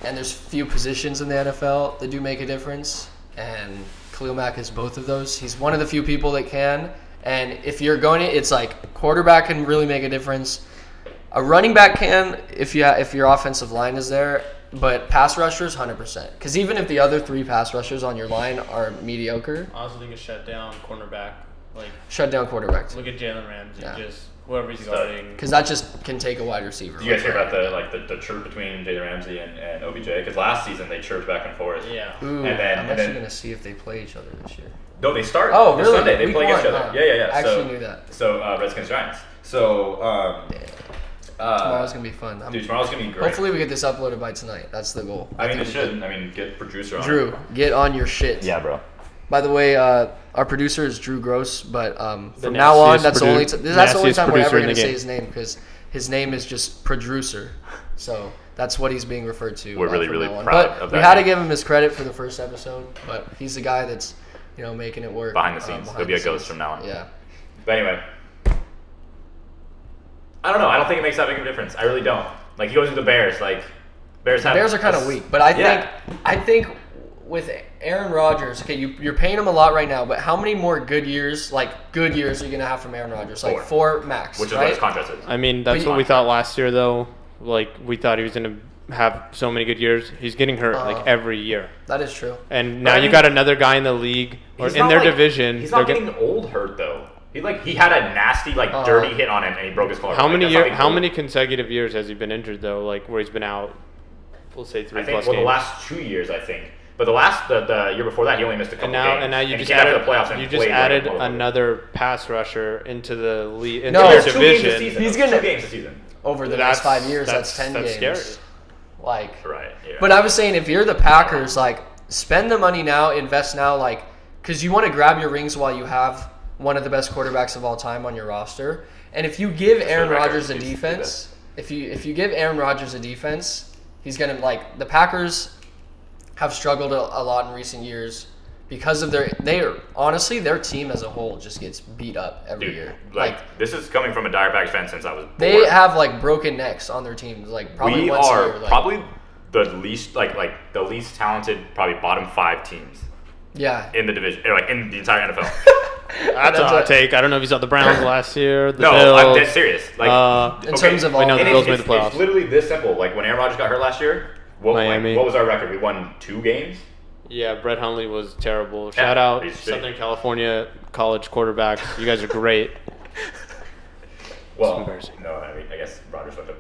and there's few positions in the NFL that do make a difference, and Khalil Mack is both of those. He's one of the few people that can, and if you're going to, it's like quarterback can really make a difference. A running back can if your offensive line is there, but pass rushers 100%. Because even if the other 3 pass rushers on your line are mediocre, I also think a shutdown cornerback. Like, shut down quarterback. look at Jalen Ramsey. Yeah. Just whoever he's Stud. guarding. Because that just can take a wide receiver. Do you guys hear about the chirp between Jalen Ramsey and OBJ? Because last season they chirped back and forth. Yeah. Ooh, And then- I'm and actually then- going to see if they play each other this year. No, they start. Oh, this really? Sunday they Week play against each one, other. huh? Yeah. I actually so, knew that. So Redskins Giants. So Tomorrow's going to be fun. dude, tomorrow's gonna be great. Hopefully we get this uploaded by tonight. That's the goal. I mean, think it we should. I mean, get producer on. Drew, get on your shit. Yeah, bro. By the way, our producer is Drew Gross, but from The now on, nastiest that's the only nastiest time we're producer ever in going the to say game. his name because his name is just producer. So that's what he's being referred to. We're really, from really now on. proud But of we that had to name. give him his credit for the first episode, but he's the guy that's making it work Behind the scenes. He'll be a ghost from now on. Yeah. But anyway, I don't know. I don't think it makes that big of a difference. I really don't. Like he goes to the Bears. Like Bears have. Bears are kind of weak, but I think with Aaron Rodgers, okay, you're paying him a lot right now, but how many more good years are you gonna have from Aaron Rodgers? Like 4 max, Which is right? what his contract is. I mean, that's But what we thought last year, though. Like, we thought he was going to have so many good years. He's getting hurt, like, every year. That is true. And But now I you mean, got another guy in the league, or He's in not, their like- division. He's they're not get- getting old hurt though. He had a nasty dirty hit on him and he broke his collarbone. How many That's not year? being How old. many consecutive years has he been injured, though? Like, where he's been out, we'll say 3+ I think games. the last 2 years, I think. But the year before that, he only missed a couple And now games. you he just came back to added the playoffs and you just played like a added motherfucker. another pass rusher into the league into No, their it's Two games a division. season. He's That's gonna- 2 games a season. Over the next 5 years, that's 10 that's games. scary. Like, Right. Yeah. but I was saying, if you're the Packers, like, spend the money now, invest now, like, because you want to grab your rings while you have one of the best quarterbacks of all time on your roster. And if you give Aaron record, Rodgers a he's the defense, if you give Aaron Rodgers a defense, he's gonna the Packers have struggled a lot in recent years because of honestly their team as a whole just gets beat up every year. Like this is coming from a Diamondbacks fan since I was born. They have like broken necks on their teams. Like probably we once are a year, like, probably the least the least talented, probably bottom 5 teams. Yeah. In the division, like in the entire NFL. That's a hot take. I don't know if you saw the Browns last year. The No, Bills. I'm dead serious. Like in terms of all, no, the and Bills made the playoffs. It's literally this simple. Like when Aaron Rodgers got hurt last year, Miami. what was our record? We won 2 games. Yeah, Brett Hundley was terrible. Shout out Southern California college quarterback. You guys are great. Well, no, I guess Rodgers went to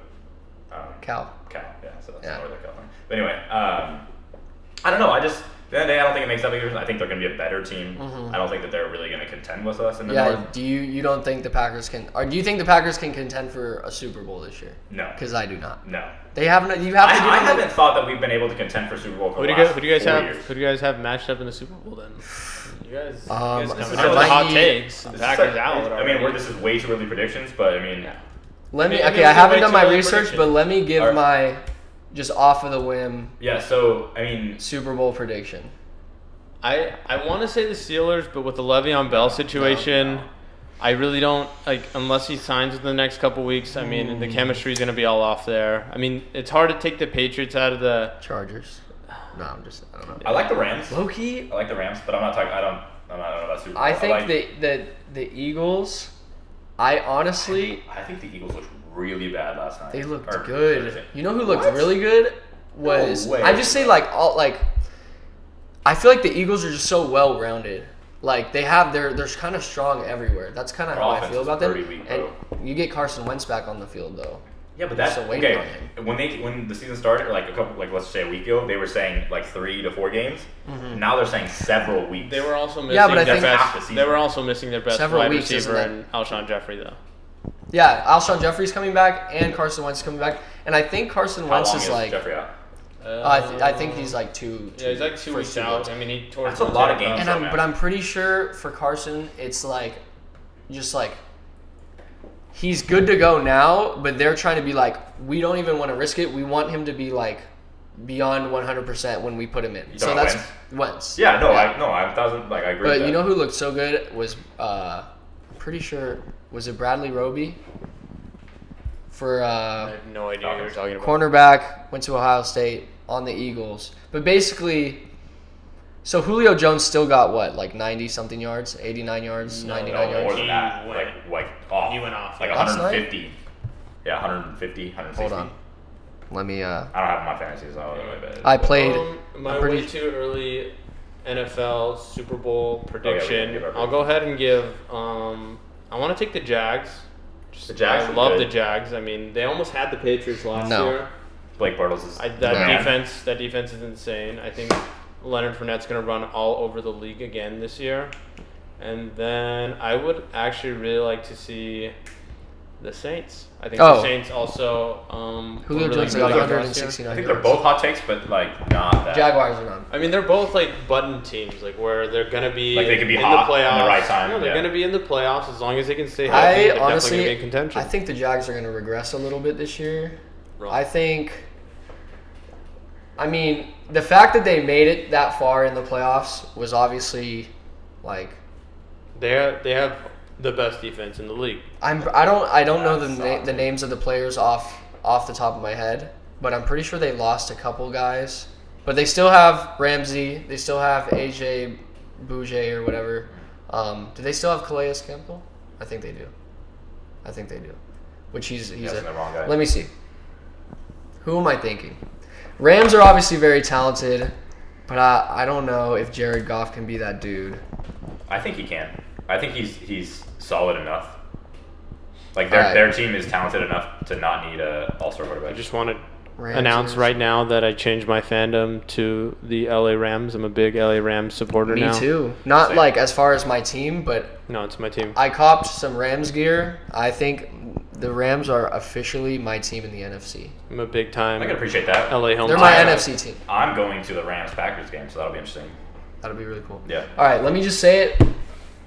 Cal. Yeah, so that's Northern California. But anyway, I don't know. I don't think it makes that big difference. I think they're going to be a better team. I don't think that they're really going to contend with us in the North. Do you don't think the Packers can? Or do you think the Packers can contend for a Super Bowl this year? No, because I do not. No, they haven't. I haven't thought that we've been able to contend for Super Bowl for who the do last you guys 4 have? years. Who do you guys have matched up in the Super Bowl then? You guys coming I in with the hot takes. The Packers out. I mean, this is way too early predictions, but I mean, I haven't done my research, but let me give my just off of the whim. Yeah. So I mean, Super Bowl prediction. I want to say the Steelers, but with the Le'Veon Bell situation, I really don't unless he signs within the next couple weeks. I mean, the chemistry is going to be all off there. I mean, it's hard to take the Patriots out of the Chargers. No, I don't know. I like the Rams. Low-key, I like the Rams, but I'm not about Super Bowl. I think the Eagles. I think the Eagles looked really bad last night. They looked good. You know who looked really good was I just say I feel like the Eagles are just so well rounded. Like they're kind of strong everywhere. That's kind of how I feel about them. Weak, and you get Carson Wentz back on the field though. Yeah, but that's okay. When the season started, let's say a week ago, they were saying 3 to 4 games. Now they're saying several weeks. They were also missing They were also missing their best wide receiver in Alshon Jeffrey though. Yeah, Alshon Jeffrey's coming back and Carson Wentz is coming back, and I think Carson Wentz is Jeffrey out? I think he's two. Yeah, he's 2 weeks out. I mean, he tore. That's a lot of games. But I'm pretty sure for Carson, it's he's good to go now. But they're trying to be we don't even want to risk it. We want him to be beyond 100% when we put him in. So that's Wentz. Yeah, no, I agree. But with that. you know who looked so good was I'm pretty sure was it Bradley Roby for I have no idea what you're talking about. Cornerback, went to Ohio State on the Eagles. But basically, so Julio Jones still got 90 something yards, 89 yards, 99 yards. More than that. Off. He went off. 150. Yeah, 150, 160. Hold on. Let me I don't have my fantasies. I played my way too early NFL Super Bowl prediction. I'll go ahead and give I want to take the Jags. The Jags. I love the Jags. I mean, they almost had the Patriots last year. Blake Bortles is that defense is insane. I think Leonard Fournette's going to run all over the league again this year. And then I would actually really like to see the Saints. I think the Saints also Julio Jones got 169. I think they're both hot takes, but not that. Jaguars are not. I mean, they're both button teams, where they're gonna be they could be in hot the playoffs. in the right time. No, they're gonna be in the playoffs as long as they can stay healthy. They're definitely gonna be in contention. I think the Jags are gonna regress a little bit this year. Wrong. I mean, the fact that they made it that far in the playoffs was obviously they have the best defense in the league. I don't know the names of the players off the top of my head, but I'm pretty sure they lost a couple guys. But they still have Ramsey. They still have AJ Bouye or whatever. Do they still have Calais Campbell? I think they do. Which he's the wrong guy. Let me see. Who am I thinking? Rams are obviously very talented, but I don't know if Jared Goff can be that dude. I think he can. I think he's solid enough. Their team is talented enough to not need a all-star quarterback. I just want to announce right now that I changed my fandom to the LA Rams. I'm a big LA Rams supporter now. Me too. Not Same. as far as my team, but no, it's my team. I copped some Rams gear. I think the Rams are officially my team in the NFC. I'm a big time. I can appreciate that. LA home. They're my NFC team. I'm going to the Rams-Packers game, so that'll be interesting. That'll be really cool. Yeah. All right, let me just say it.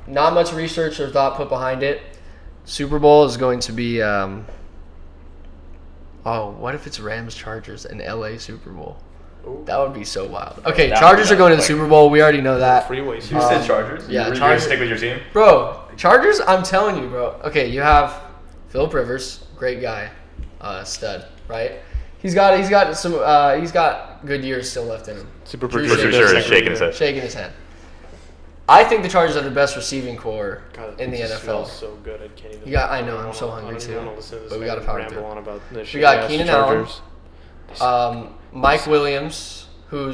Not much research or thought put behind it. Super Bowl is going to be what if it's Rams Chargers and LA Super Bowl? That would be so wild. Okay, That Chargers would are be going to the like- Super Bowl. We already know that. Freeway. You said Chargers? yeah, You're gonna Chargers. stick with your team? Bro, Chargers, I'm telling you, bro. Okay, you have Phillip Rivers, great guy, stud, right? He's got good years still left in him. Super Drew For sure is shaking his head. Shaking his head. I think the Chargers have the best receiving core God, in the this NFL. smells so good. I can't even. I know, I'm so hungry I don't too. even wanna listen to this But we man gotta power ramble through. on about this We got shitty-ass Keenan Allen. Chargers. Mike Williams, who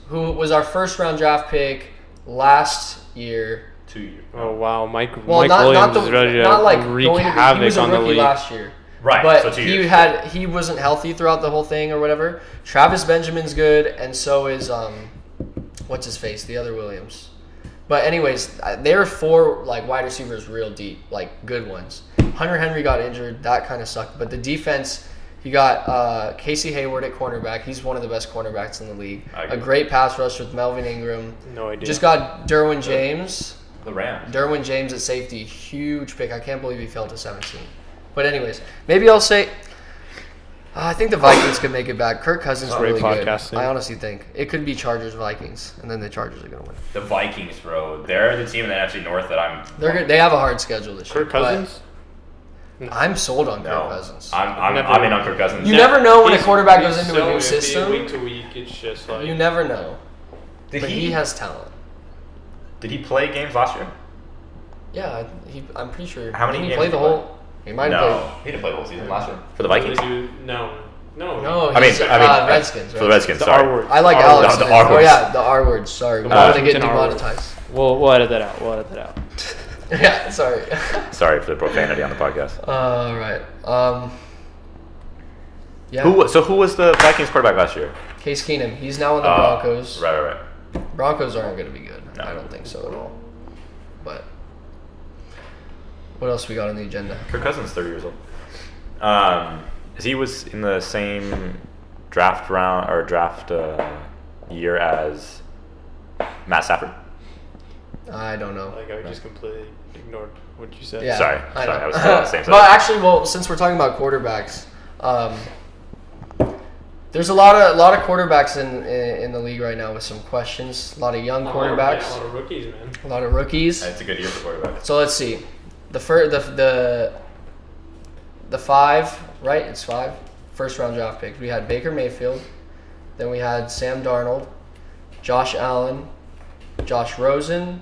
was our first round draft pick last year. 2 years. Oh wow, Mike Well, Williams is ready to not like wreak going to he havoc was a on the rookie league. last year. Right, But so 2 years. he wasn't healthy throughout the whole thing or whatever. Travis Benjamin's good, and so is what's his face, the other Williams. But anyways, there are 4 like wide receivers real deep, like good ones. Hunter Henry got injured, that kind of sucked. But the defense, you got Casey Hayward at cornerback. He's one of the best cornerbacks in the league. I agree. A great pass rush with Melvin Ingram. No idea. Just got Derwin James. The Rams. Derwin James at safety, huge pick. I can't believe he fell to 17. But anyways, maybe I'll say I think the Vikings could make it back. Kirk Cousins is Great really good. podcasting. I honestly think it could be Chargers Vikings, and then the Chargers are gonna win. The Vikings, bro. They're the team in the NFC North that I'm. They're good. They have a hard schedule this year. Kirk Cousins. but I'm sold on No, Kirk Cousins. I'm in on Kirk Cousins. You never know when a He's- quarterback he's goes into a so new iffy system. Week to week, it's just like You never know. Did But he has talent. Did he play games last year? Yeah, I'm pretty sure. How many Didn't he games play did the he play? whole? He might have No, he didn't play the whole season last year for the Vikings. No. played. No, I mean, he's, Redskins. for the Redskins. The Sorry. R word. I like R Alex. The Smith. R Oh words. yeah, the R words. Sorry, we The don't want to get Washington R words. demonetized. We'll edit that out. We'll edit that out. Yeah, sorry. Sorry for the profanity on the podcast. Right. Yeah. Who was the Vikings quarterback last year? Case Keenum. He's now in the Broncos. Right. Broncos aren't going to be good. No. I don't think so at all. But what else we got on the agenda? Kirk Cousins, 30 years old. He was in the same draft round or draft year as Matt Stafford. I don't know. Like I just completely ignored what you said. Yeah, Sorry, I know. I was still on the same side. But actually, well, since we're talking about quarterbacks, there's a lot of quarterbacks in the league right now with some questions. A lot of young quarterbacks, A lot of rookies, man. a lot of rookies. It's a good year for quarterbacks. So let's see, the 5, right? It's 5 first round draft picks. We had Baker Mayfield, then we had Sam Darnold, Josh Allen, Josh Rosen,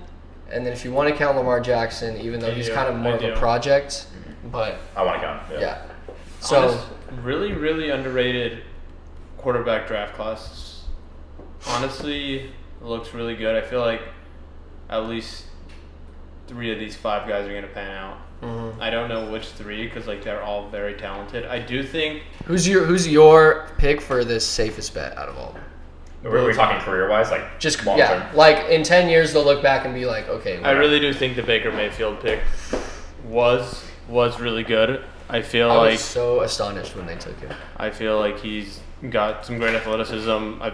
and then if you want to count Lamar Jackson, even though he's Yeah, kind of more I of a do. project, but I want to count. yeah. So Really, really underrated quarterback draft class. Honestly, it looks really good. I feel like at least 3 of these 5 guys are going to pan out. mhm. I don't know which 3 because like they're all very talented. I do think who's your pick for this safest bet out of all of them? We're talking career-wise, like Just long yeah, term. like in 10 years they'll look back and be like, okay, I really do think the Baker Mayfield pick was really good. I feel I like was so astonished when they took him. I feel like he's got some great athleticism. I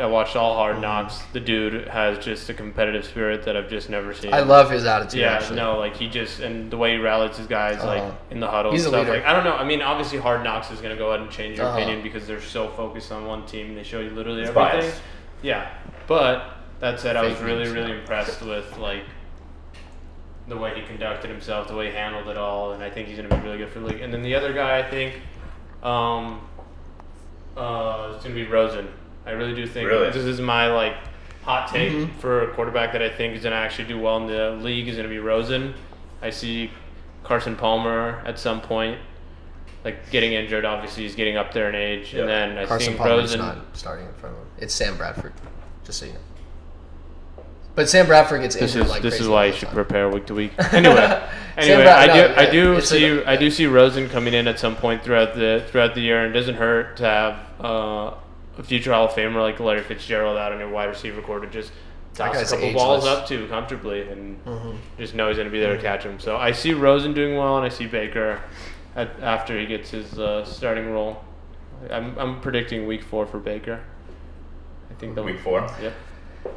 watched all Hard Knocks. The dude has just a competitive spirit that I've just never seen. I love his attitude. Yeah, actually. no, like he just and the way he rallies his guys like in the huddle He's and a stuff. leader. Like I don't know. I mean, obviously Hard Knocks is gonna go ahead and change your Uh-huh. opinion because they're so focused on one team. They show you literally It's everything. biased. Yeah, but that said, I was Fake really news. really impressed with like the way he conducted himself, the way he handled it all, and I think he's gonna be really good for the league. And then the other guy, I think, it's gonna be Rosen. I really do think Really? this is my like hot take Mhm. for a quarterback that I think is gonna actually do well in the league is gonna be Rosen. I see Carson Palmer at some point, like getting injured. Obviously, he's getting up there in age, Yeah. and then I Carson think Palmer's Rosen. not starting in front of him. It's Sam Bradford, just so you know. But Sam Bradford gets This injured is like this crazy is why all you the should time. prepare week to week. Anyway, Sam Brad- no, I do it's see a- I do see Rosen coming in at some point throughout the year, and it doesn't hurt to have a future Hall of Famer like Larry Fitzgerald out on your wide receiver core to just That toss a guy's couple balls ageless. up to comfortably and Mhm. just know he's going to be there to catch him. So I see Rosen doing well, and I see Baker after he gets his starting role. I'm predicting week 4 for Baker. I think they'll Week 4? Yep.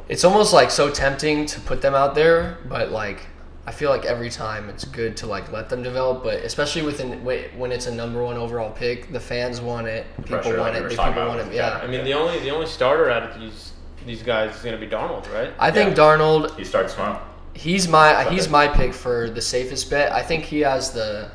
It's almost like so tempting to put them out there, but like I feel like every time it's good to like let them develop, but especially when it's a number 1 overall pick, the fans want it, people Pressure, want like it, we were the talking people about want it. with Yeah. I mean, the only starter out of these guys is going to be Darnold, right? I think Yeah. Darnold. He starts smart. He's my pick for the safest bet. I think he has the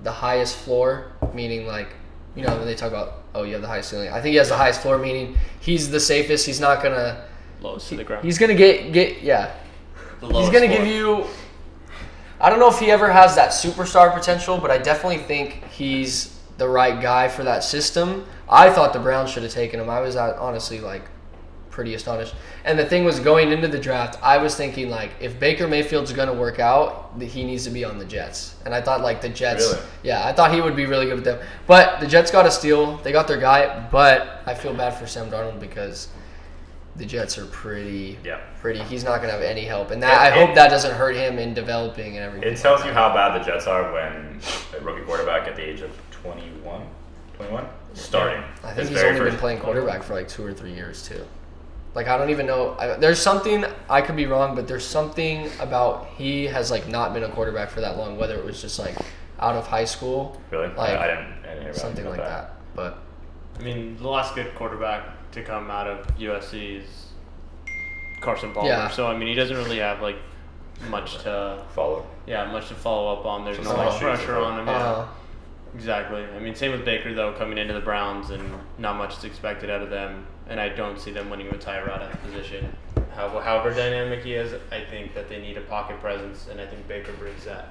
highest floor, meaning like, you know, when they talk about, oh, you have the highest ceiling. I think he has the highest floor, meaning he's the safest. He's not gonna Lowest to the ground. He's gonna get yeah. The He's lowest gonna floor. give you. I don't know if he ever has that superstar potential, but I definitely think he's the right guy for that system. I thought the Browns should have taken him. I was honestly like pretty astonished. And the thing was, going into the draft, I was thinking like, if Baker Mayfield's gonna work out, he needs to be on the Jets. And I thought like the Jets, Really? yeah, I thought he would be really good with them. But the Jets got a steal. They got their guy. But I feel bad for Sam Darnold because the Jets are pretty. He's not gonna have any help, and I hope that doesn't hurt him in developing and everything. It tells you how bad the Jets are when a rookie quarterback at the age of 21 starting. I think his he's very only been first- playing quarterback for like 2 or 3 years too. Like I don't even know. There's something, I could be wrong, but there's something about he has like not been a quarterback for that long. Whether it was just like out of high school, Really? like I didn't hear about something about like that. But I mean, the last good quarterback to come out of USC is Carson Palmer. Yeah. So I mean, he doesn't really have like much to Follow. follow up on. There's Just no like much pressure on him. uh, Exactly. I mean, same with Baker though, coming into the Browns and not much is expected out of them, and I don't see them winning with Tyrod at the position. However dynamic he is, I think that they need a pocket presence, and I think Baker brings that.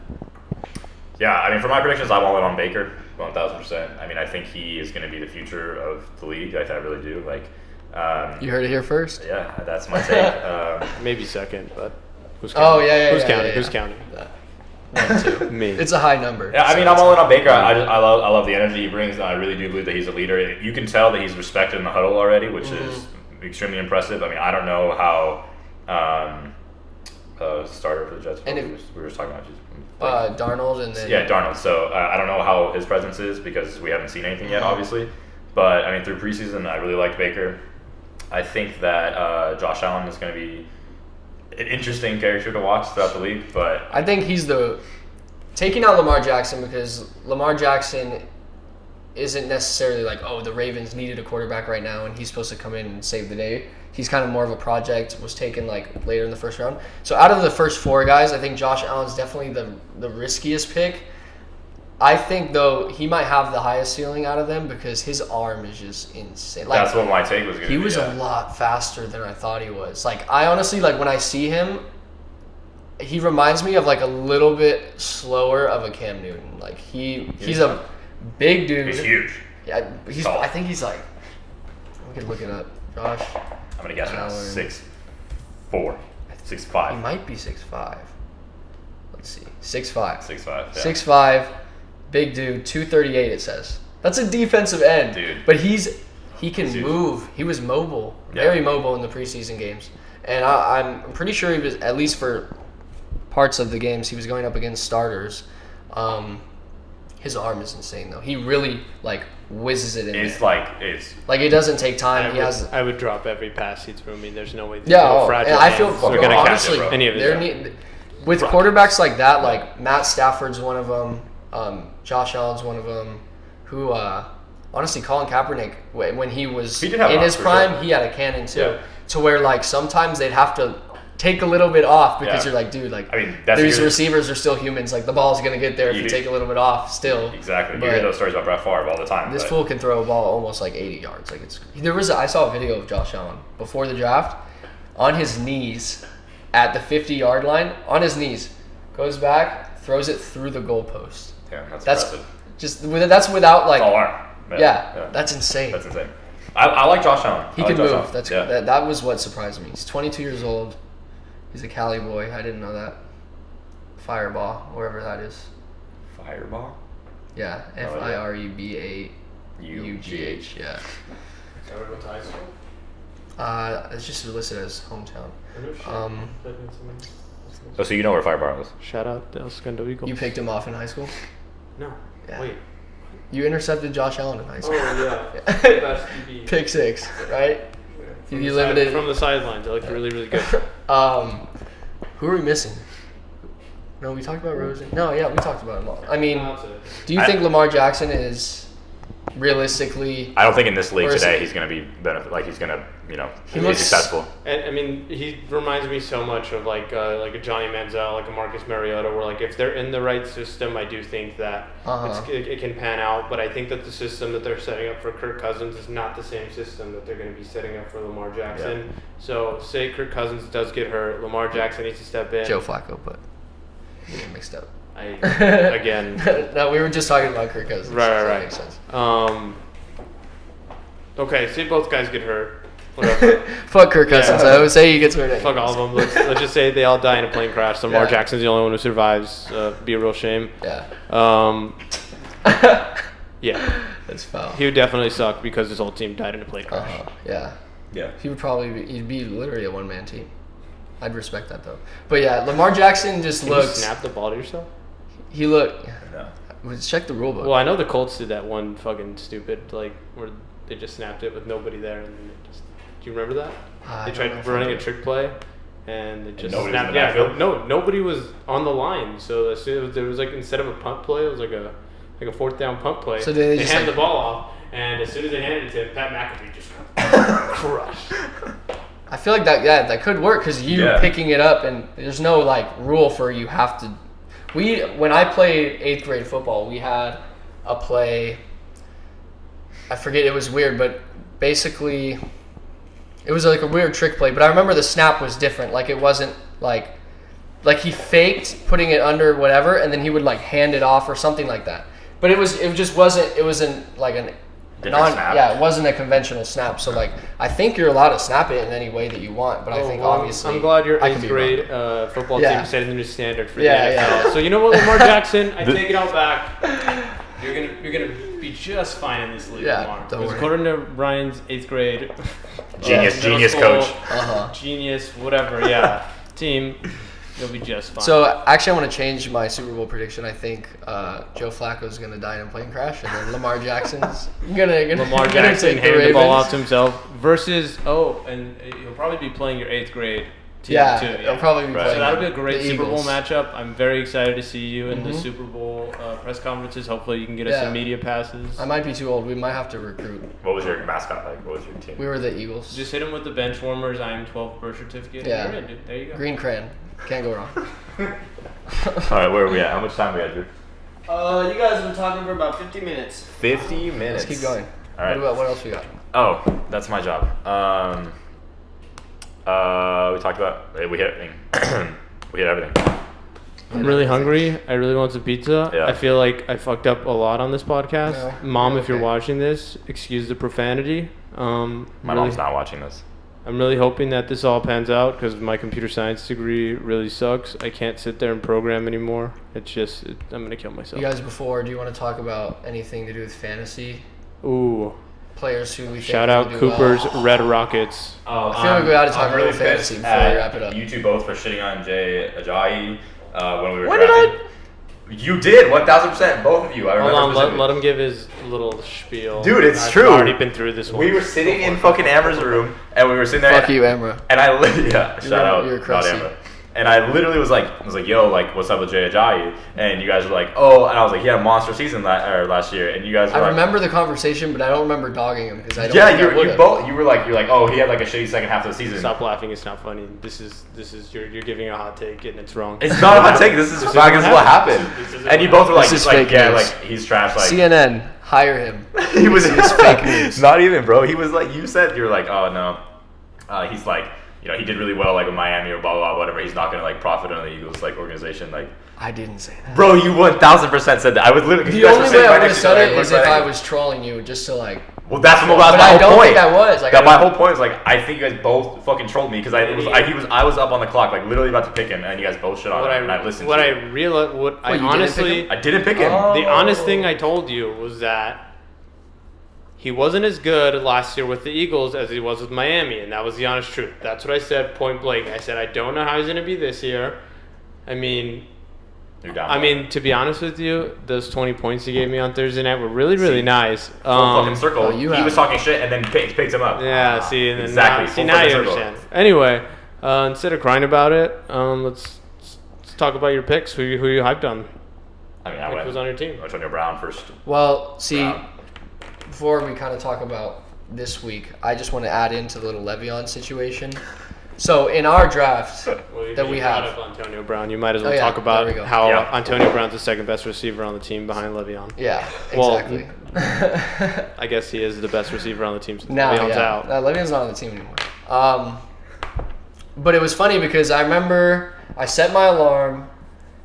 Yeah, I mean, for my predictions, I'm all in on Baker, 1,000%. I mean, I think he is going to be the future of the league. I really do. Like, you heard it here first. yeah, that's my take. Maybe second, but who's Oh counting? yeah. Who's counting? Yeah. Who's counting? 1, 2. Me. It's a high number. Yeah, I so mean, I'm it's- all in on Baker. I love the energy he brings, and I really do believe that he's a leader. You can tell that he's respected in the huddle already, which is extremely impressive. I mean, I don't know how starter for the Jets. And we were just talking about Darnold and then yeah, Darnold. So I don't know how his presence is because we haven't seen anything yet, obviously. But I mean, through preseason, I really liked Baker. I think that Josh Allen is going to be an interesting character to watch throughout the league. But I think he's taking out Lamar Jackson, because Lamar Jackson isn't necessarily like, oh, the Ravens needed a quarterback right now and he's supposed to come in and save the day. He's kind of more of a project, was taken like later in the first round. So out of the first 4 guys, I think Josh Allen's definitely the riskiest pick. I think, though, he might have the highest ceiling out of them because his arm is just insane. Like, that's what my take was going to be. he was yeah. a lot faster than I thought he was. Like, I honestly, like, when I see him, he reminds me of, like, a little bit slower of a Cam Newton. Like, he's a big dude. He's huge. Yeah, Tall. I think he's, like, we could look it up. Josh, I'm going to guess around Allen. 6'4", he 6'5". might be 6'5". Let's see. 6'5". 6'5", yeah. 6'5", big dude, 238 it says. That's a defensive end. Dude. But he can He's huge. move. He was mobile. Yeah. Very mobile in the preseason games. And I'm pretty sure he was, at least for parts of the games, he was going up against starters. His arm is insane, though. He really, like, whizzes it in It's there. like It doesn't take time. I would drop every pass he threw me. There's no way. Yeah, no fragile and I feel hands are gonna honestly, catch any of there it. with quarterbacks like that, like Matt Stafford's one of them, Josh Allen's one of them. Who, honestly, Colin Kaepernick, when he was He did have in an his arm, for prime, sure. he had a cannon too. Yeah. To where like sometimes they'd have to take a little bit off because Yeah. you're like, dude, like I mean, that's these your- receivers are still humans. Like the ball's gonna get there if You you do. take a little bit off. Still, exactly. You But hear those stories about Brett Favre all the time. this but- fool can throw a ball almost like 80 yards. Like I saw a video of Josh Allen before the draft on his knees at the 50-yard line, on his knees, goes back, throws it through the goalpost. Yeah, that's That's impressive. that's without like All arm. yeah, that's insane. That's insane. I like Josh Allen. He I like can Josh move. Allen. That's yeah. that was what surprised me. He's 22 years old. He's a Cali boy. I didn't know that. Fireball, wherever that is. Fireball. Yeah, Oh, yeah. Firebagh. UGH. Yeah. Went to high school? It's just listed as hometown. Oh, so you know where Fireball is? Shout out the El Segundo Eagles. You picked him off in high school. No. Yeah. Wait. You intercepted Josh Allen in high school. Oh yeah. Best DB. Pick 6, right? From You the limited. from the sidelines. It looked really, really good. Who are we missing? No, we talked about Rosen. No, yeah, we talked about him all. I mean, That's it. do you think Lamar Jackson is realistically? I don't think in this league Or is today it- he's going to be he's going to He be looks- successful. And I mean, he reminds me so much of like a Johnny Manziel, like a Marcus Mariota, where like if they're in the right system, I do think that it can pan out. But I think that the system that they're setting up for Kirk Cousins is not the same system that they're going to be setting up for Lamar Jackson. Yeah. So say Kirk Cousins does get hurt, Lamar Jackson needs to step in. Joe Flacco, but we get mixed up. Again. No, we were just talking about Kirk Cousins. Right. So that makes sense. Okay, say both guys get hurt. Whatever. Fuck Kirk Cousins. Yeah. I would say he gets hurt. Fuck all of them. Let's just say they all die in a plane crash. Lamar Yeah. Jackson's the only one who survives. Be a real shame. Yeah. Yeah. That's foul. He would definitely suck because his whole team died in a plane crash. Yeah. Yeah. He would probably he'd be literally a one-man team. I'd respect that though. But yeah, Lamar Jackson just Can you looks. snap the ball to yourself? He looked. No. Let's check the rule book. Well, I know the Colts did that one fucking stupid like where they just snapped it with nobody there, and then they just. Do you remember that? I They don't know tried if I running do. a trick play, and they just nobody was in snapped. the Yeah, backfield? no, nobody was on the line. So as soon as there was like instead of a punt play, it was like a fourth down punt play. So they they just, handed like- the ball off, and as soon as they handed it to him, Pat McAfee just crushed. I feel like that could work because you Yeah. picking it up and there's no like rule for you have to. When I played 8th grade football, we had a play. I forget, it was weird, but basically it was like a weird trick play. But I remember the snap was different. Like it wasn't like he faked putting it under whatever, and then he would like hand it off or something like that. But it wasn't like an Different snap? Yeah, it wasn't a conventional snap. So like I think you're allowed to snap it in any way that you want, but I think well, obviously I'm glad your I could 8th be grade wrong. football Yeah. team setting the new standard for Yeah, the NFL. yeah. So you know what, Lamar Jackson, I take it all back. You're gonna be just fine in this league, Yeah, Lamar. don't Because worry. according to Ryan's 8th grade Genius middle school, coach. genius, whatever, yeah, team, you'll be just fine. So actually, I want to change my Super Bowl prediction. I think Joe Flacco is going to die in a plane crash, and then Lamar Jackson's gonna Lamar gonna Jackson take handed the ball Ravens. off to himself versus and he'll probably be playing your 8th grade team Yeah, too. he'll probably be Right. playing So that'll be a great the Super Bowl Eagles. matchup. I'm very excited to see you in the Mhm. Super Bowl press conferences. Hopefully, you can get us Yeah. some media passes. I might be too old. We might have to recruit. What was your mascot like? What was your team? We were the Eagles. Just hit him with the bench warmers. I am 12 birth certificate. Yeah. You're in, dude. There you go. Green crayon. Can't go wrong. All right, where are we at? How much time we got, Drew? You guys have been talking for about 50 minutes. 50 minutes. Let's keep going. All right. What else we got? Oh, that's my job. We talked about we hit everything. We hit everything. I'm really hungry. I really want some pizza. Yeah. I feel like I fucked up a lot on this podcast. No, Mom, you're if you're okay. watching this, excuse the profanity. My mom's not watching this. I'm really hoping that this all pans out because my computer science degree really sucks. I can't sit there and program anymore. It's just, I'm going to kill myself. You guys, before, do you want to talk about anything to do with fantasy Ooh. players who we think Shout will out do Cooper's well? Red Rockets. Oh, I feel like we ought to talk I'm about really fantasy pissed before we at wrap it up. You two both for shitting on Jay Ajayi when we were When did drafting. You did 1,000%, both of you. I Hold remember. on, specifically. let him give his little spiel. Dude, it's I've true. already been through this one. We were sitting in fucking Amber's room, and we were sitting there. Fuck you, Emra. And I yeah, shout out, you're not crusty. Amber. And I literally was like, yo, like, what's up with Jay Ajayi? And you guys were like, oh, and I was like, yeah, monster season last year. And you guys were I like, remember the conversation, but I don't remember dogging him because I don't yeah, think I you would've. both, you're like, oh, he had like a shitty second half of the season. Stop laughing. It's not funny. This is you're giving a hot take and it's wrong. It's not a hot take. This is This fucking isn't what happening. happened. This isn't And you what both were like, This is fake yeah, news. like he's trash. Like CNN, hire him. he was This is fake news. Not even, bro. He was like, you said you were like, oh no, he's like, you know, he did really well like with Miami or blah blah blah whatever. He's not gonna like profit on the Eagles like organization. Like, I didn't say that. bro, you 1,000% said that. I was literally The only way I would have said it is if I was trolling you, just to like. Well, that's my But I whole don't point. think I was. Like, That I my don't- whole point is like I think you guys both fucking trolled me because I was up on the clock like literally about to pick him and you guys both shit on him and I listened what to I it. realized, what I Wait, you didn't pick honestly, him? I didn't pick him. Oh. the honest thing I told you was that he wasn't as good last year with the Eagles as he was with Miami, and that was the honest truth. That's what I said point blank. I said I don't know how he's going to be this year. I mean, You're down. to be honest with you, those 20 points he gave me on Thursday night were really, really See, nice. full fucking circle. oh, you he have was it. talking shit and then picked him up. Yeah, see, and then exactly. now, Full now fucking you circle. understand. Anyway, instead of crying about it, let's talk about your picks. Who you hyped on? I mean, I went. Who's on your team? Antonio Brown first. Well, see, Brown. before we kind of talk about this week, I just want to add into the little Le'Veon situation. So in our draft that we have, Up Antonio Brown. You might as well Oh, yeah, talk about there we go. how Yeah. Antonio Brown's the second best receiver on the team behind Le'Veon. yeah, Well, exactly. I guess he is the best receiver on the team since Now, Le'Veon's yeah. out. Le'Veon's not on the team anymore. But it was funny because I remember I set my alarm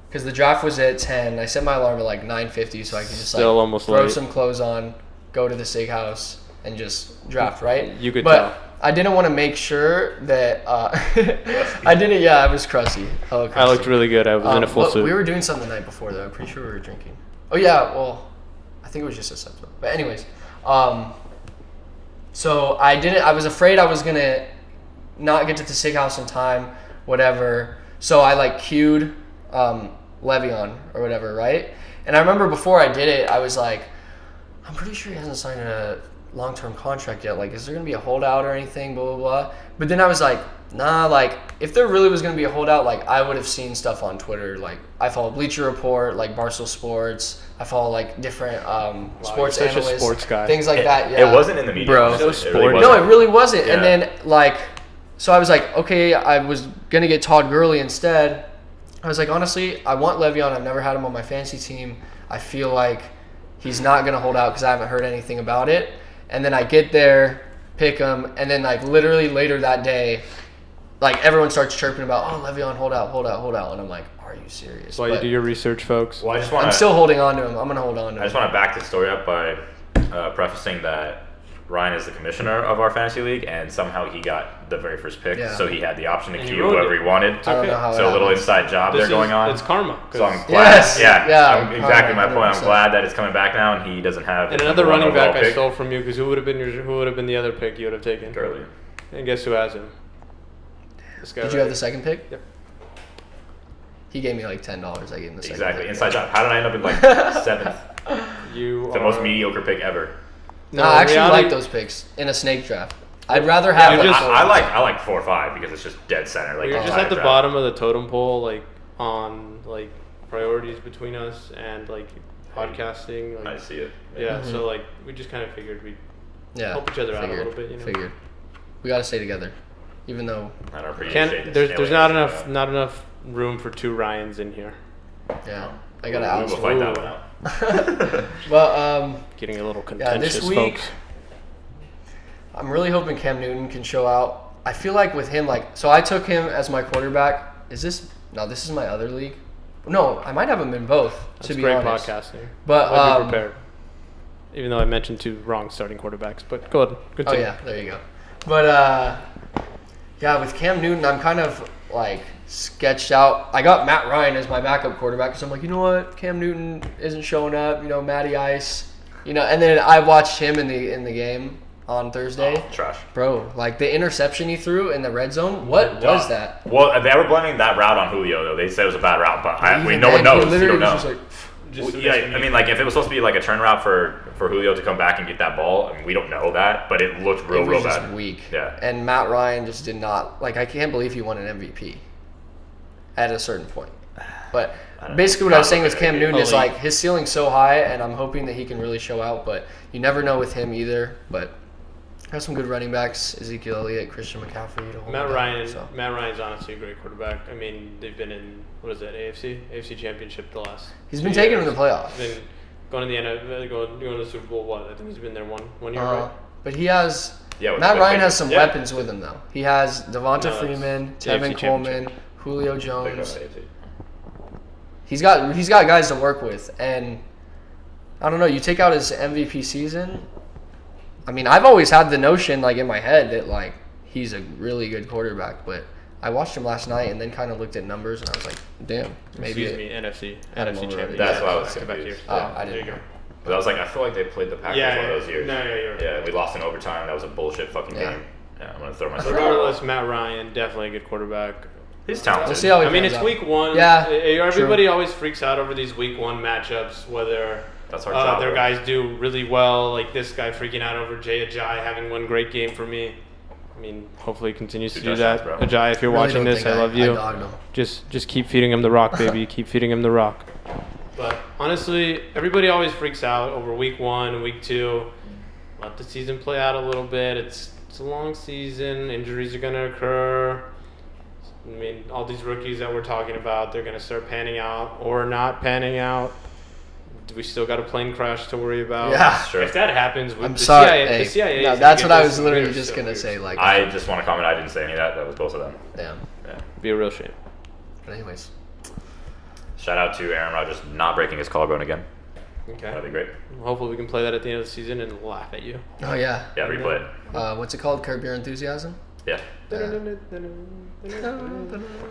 because the draft was at 10. I set my alarm at like 9:50 so I could just Still almost throw late. some clothes on, go to the steakhouse, and just draft, right? You could but tell. I didn't want to make sure that I didn't. Yeah, I was crusty. Hella crusty. I looked really good. I was in a full But suit. we were doing something the night before though. I'm pretty sure we were drinking. Oh yeah, well, I think it was just a subject. But anyways, so I didn't. I was afraid I was gonna not get to the steakhouse in time, whatever. So I like queued Le'Veon or whatever, right? And I remember before I did it, I was like, I'm pretty sure he hasn't signed a long-term contract yet. Like, is there gonna be a holdout or anything? Blah blah blah. But then I was like, nah. Like, if there really was gonna be a holdout, like I would have seen stuff on Twitter. Like, I follow Bleacher Report, like Barstool Sports. I follow like different sports you're such a analysts, sports guy. things like that. Yeah, It wasn't in the media. Bro. honestly. It was It really sporty. no, wasn't. it really wasn't. And Yeah. then like, so I was like, okay, I was gonna get Todd Gurley instead. I was like, honestly, I want Le'Veon. I've never had him on my fantasy team. I feel like he's not gonna hold out because I haven't heard anything about it. And then I get there, pick him, and then like literally later that day, like everyone starts chirping about, oh, Le'Veon, hold out, and I'm like, are you serious? That's why you But do your research, folks. Well, I just want I'm to. still holding on to him. I'm gonna hold on to I him. just want to back this story up by prefacing that Ryan is the commissioner of our fantasy league, and somehow he got the very first pick, Yeah. so he had the option to And he queue ruined whoever it. he wanted. I don't know how. So it a little happens. inside job This there going on. It's karma. 'cause- So I'm glad. Yes, yeah, I'm, exactly my point. I'm 100%. glad that it's coming back now, and he doesn't have. and his another number one running back overall I pick. stole from you because who would have been the other pick you would have taken? Gurley. And guess who has him? This guy. Did you right have the second pick? Yep. He gave me like $10. I gave him the second. Exactly. pick. Inside job. How did I end up in like seventh? You The are, most mediocre pick ever. No, I actually reality- like those picks in a snake draft. I'd rather have. You like, just- I like 4 or 5 because it's just dead center. Like You're the just entire at the draft. bottom of the totem pole, like on like priorities between us and like podcasting. I Like, see it. yeah, so like we just kind of figured we'd yeah, help each other out a figured, little bit, you know? Figured. We got to stay together, even though. I don't appreciate can't. this There's alienation, not enough but- not enough room for two Ryans in here. Yeah, I got to We out. will fight that one out. But Getting a little this contentious, week- folks. I'm really hoping Cam Newton can show out. I feel like with him, like, so I took him as my quarterback. This is my other league. No, I might have him in both. That's to be great honest. podcasting. But I'd be prepared. Even though I mentioned two wrong starting quarterbacks, but go ahead. Oh Continue. yeah, there you go. But yeah, with Cam Newton, I'm kind of like sketched out. I got Matt Ryan as my backup quarterback because I'm like, you know what, Cam Newton isn't showing up. You know, Matty Ice. You know, and then I watched him in the game on Thursday. Oh, trash. Bro, like the interception he threw in the red zone. What was that? Well, they were blaming that route on Julio, though. They said it was a bad route, but Even no one then, he knows. You literally don't know. was just like, Just Yeah, I mean, like if it was supposed to be like a turn route for Julio to come back and get that ball, I mean, we don't know that, but it looked real, it was real just bad. weak. Yeah. And Matt Ryan just did not like. I can't believe he won an MVP at a certain point. But basically, what I was saying with Cam Newton is Elite. like his ceiling's so high, and I'm hoping that he can really show out. But you never know with him either. But have some good running backs: Ezekiel Elliott, Christian McCaffrey. To hold Matt it down, Ryan. so. Matt Ryan's honestly a great quarterback. I mean, they've been in what is that AFC Championship the last. He's 2 been taking years. them to the playoffs. Been going to the NFL, going to the Super Bowl. What I think he's been there one year, Uh, right? but he has. Yeah, with Matt the Ryan big- has some yeah. weapons with him though. He has Devonta that's Freeman, the AFC Tevin Coleman, Championship. Julio They go Jones. AFC. He's got guys to work with, and I don't know. You take out his MVP season. I mean, I've always had the notion, like in my head, that like he's a really good quarterback. But I watched him last night and then kind of looked at numbers, and I was like, damn, maybe. Excuse me, NFC Had him over Championship. That's why I was Go back confused. here. Oh, I There didn't you go. know. But I was like, I feel like they played the Packers Yeah, one of those years. No, yeah, you're right. Yeah, we lost in overtime. That was a bullshit fucking Yeah. game. Yeah, I'm gonna throw myself. Regardless, Matt Ryan definitely a good quarterback. He's talented. We'll see how he I mean, pans it's out. week one. Yeah, Everybody always freaks out over these week one matchups, whether That's our job. their bro. guys do really well, like this guy freaking out over Jay Ajayi having one great game for me. I mean, hopefully he continues to Two do that. touchdowns, bro. Ajay, if you're Really watching don't this, think I love you. dogged him. Just keep feeding him the rock, baby. Keep feeding him the rock. But honestly, everybody always freaks out over week 1 and week 2. Let the season play out a little bit. It's a long season. Injuries are going to occur. I mean, all these rookies that we're talking about, they're going to start panning out or not panning out. We still got a plane crash to worry about. Yeah. Sure. If that happens, I'm the sorry. CIA, Hey, the CIA no, is that's gonna what get I this was literally weird, just so gonna weird. say. Like, I just want to comment. I didn't say any of that. That was both of them. damn. Yeah. Be a real shame. But anyways, Shout out to Aaron Rodgers not breaking his collarbone again. Okay. That'd be great. Hopefully we can play that at the end of the season and laugh at you. oh yeah. Yeah, replay it. What's it called? Curb Your Enthusiasm. Yeah. Yeah. All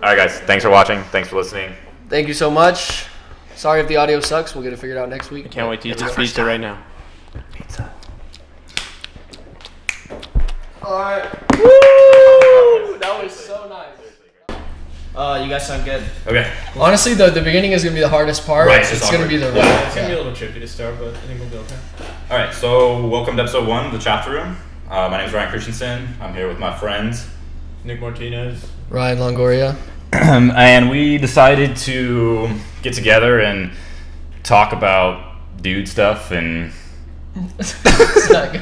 right, guys. Thanks for watching. Thanks for listening. Thank you so much. Sorry if the audio sucks. We'll get it figured out next week. I can't wait to eat It's this our first pizza right now. Pizza. All right. Woo! That was so nice. You guys sound good. Okay. Honestly, the beginning is gonna be the hardest part. Right, It's it's gonna awkward. be the Yeah, it's gonna be a yeah. little trippy to start, but I think we'll be okay. All right. So welcome to episode 1 of the Chapter Room. My name is Ryan Christensen. I'm here with my friends. Nick Martinez. Ryan Longoria. And we decided to get together and talk about dude stuff and It's not good.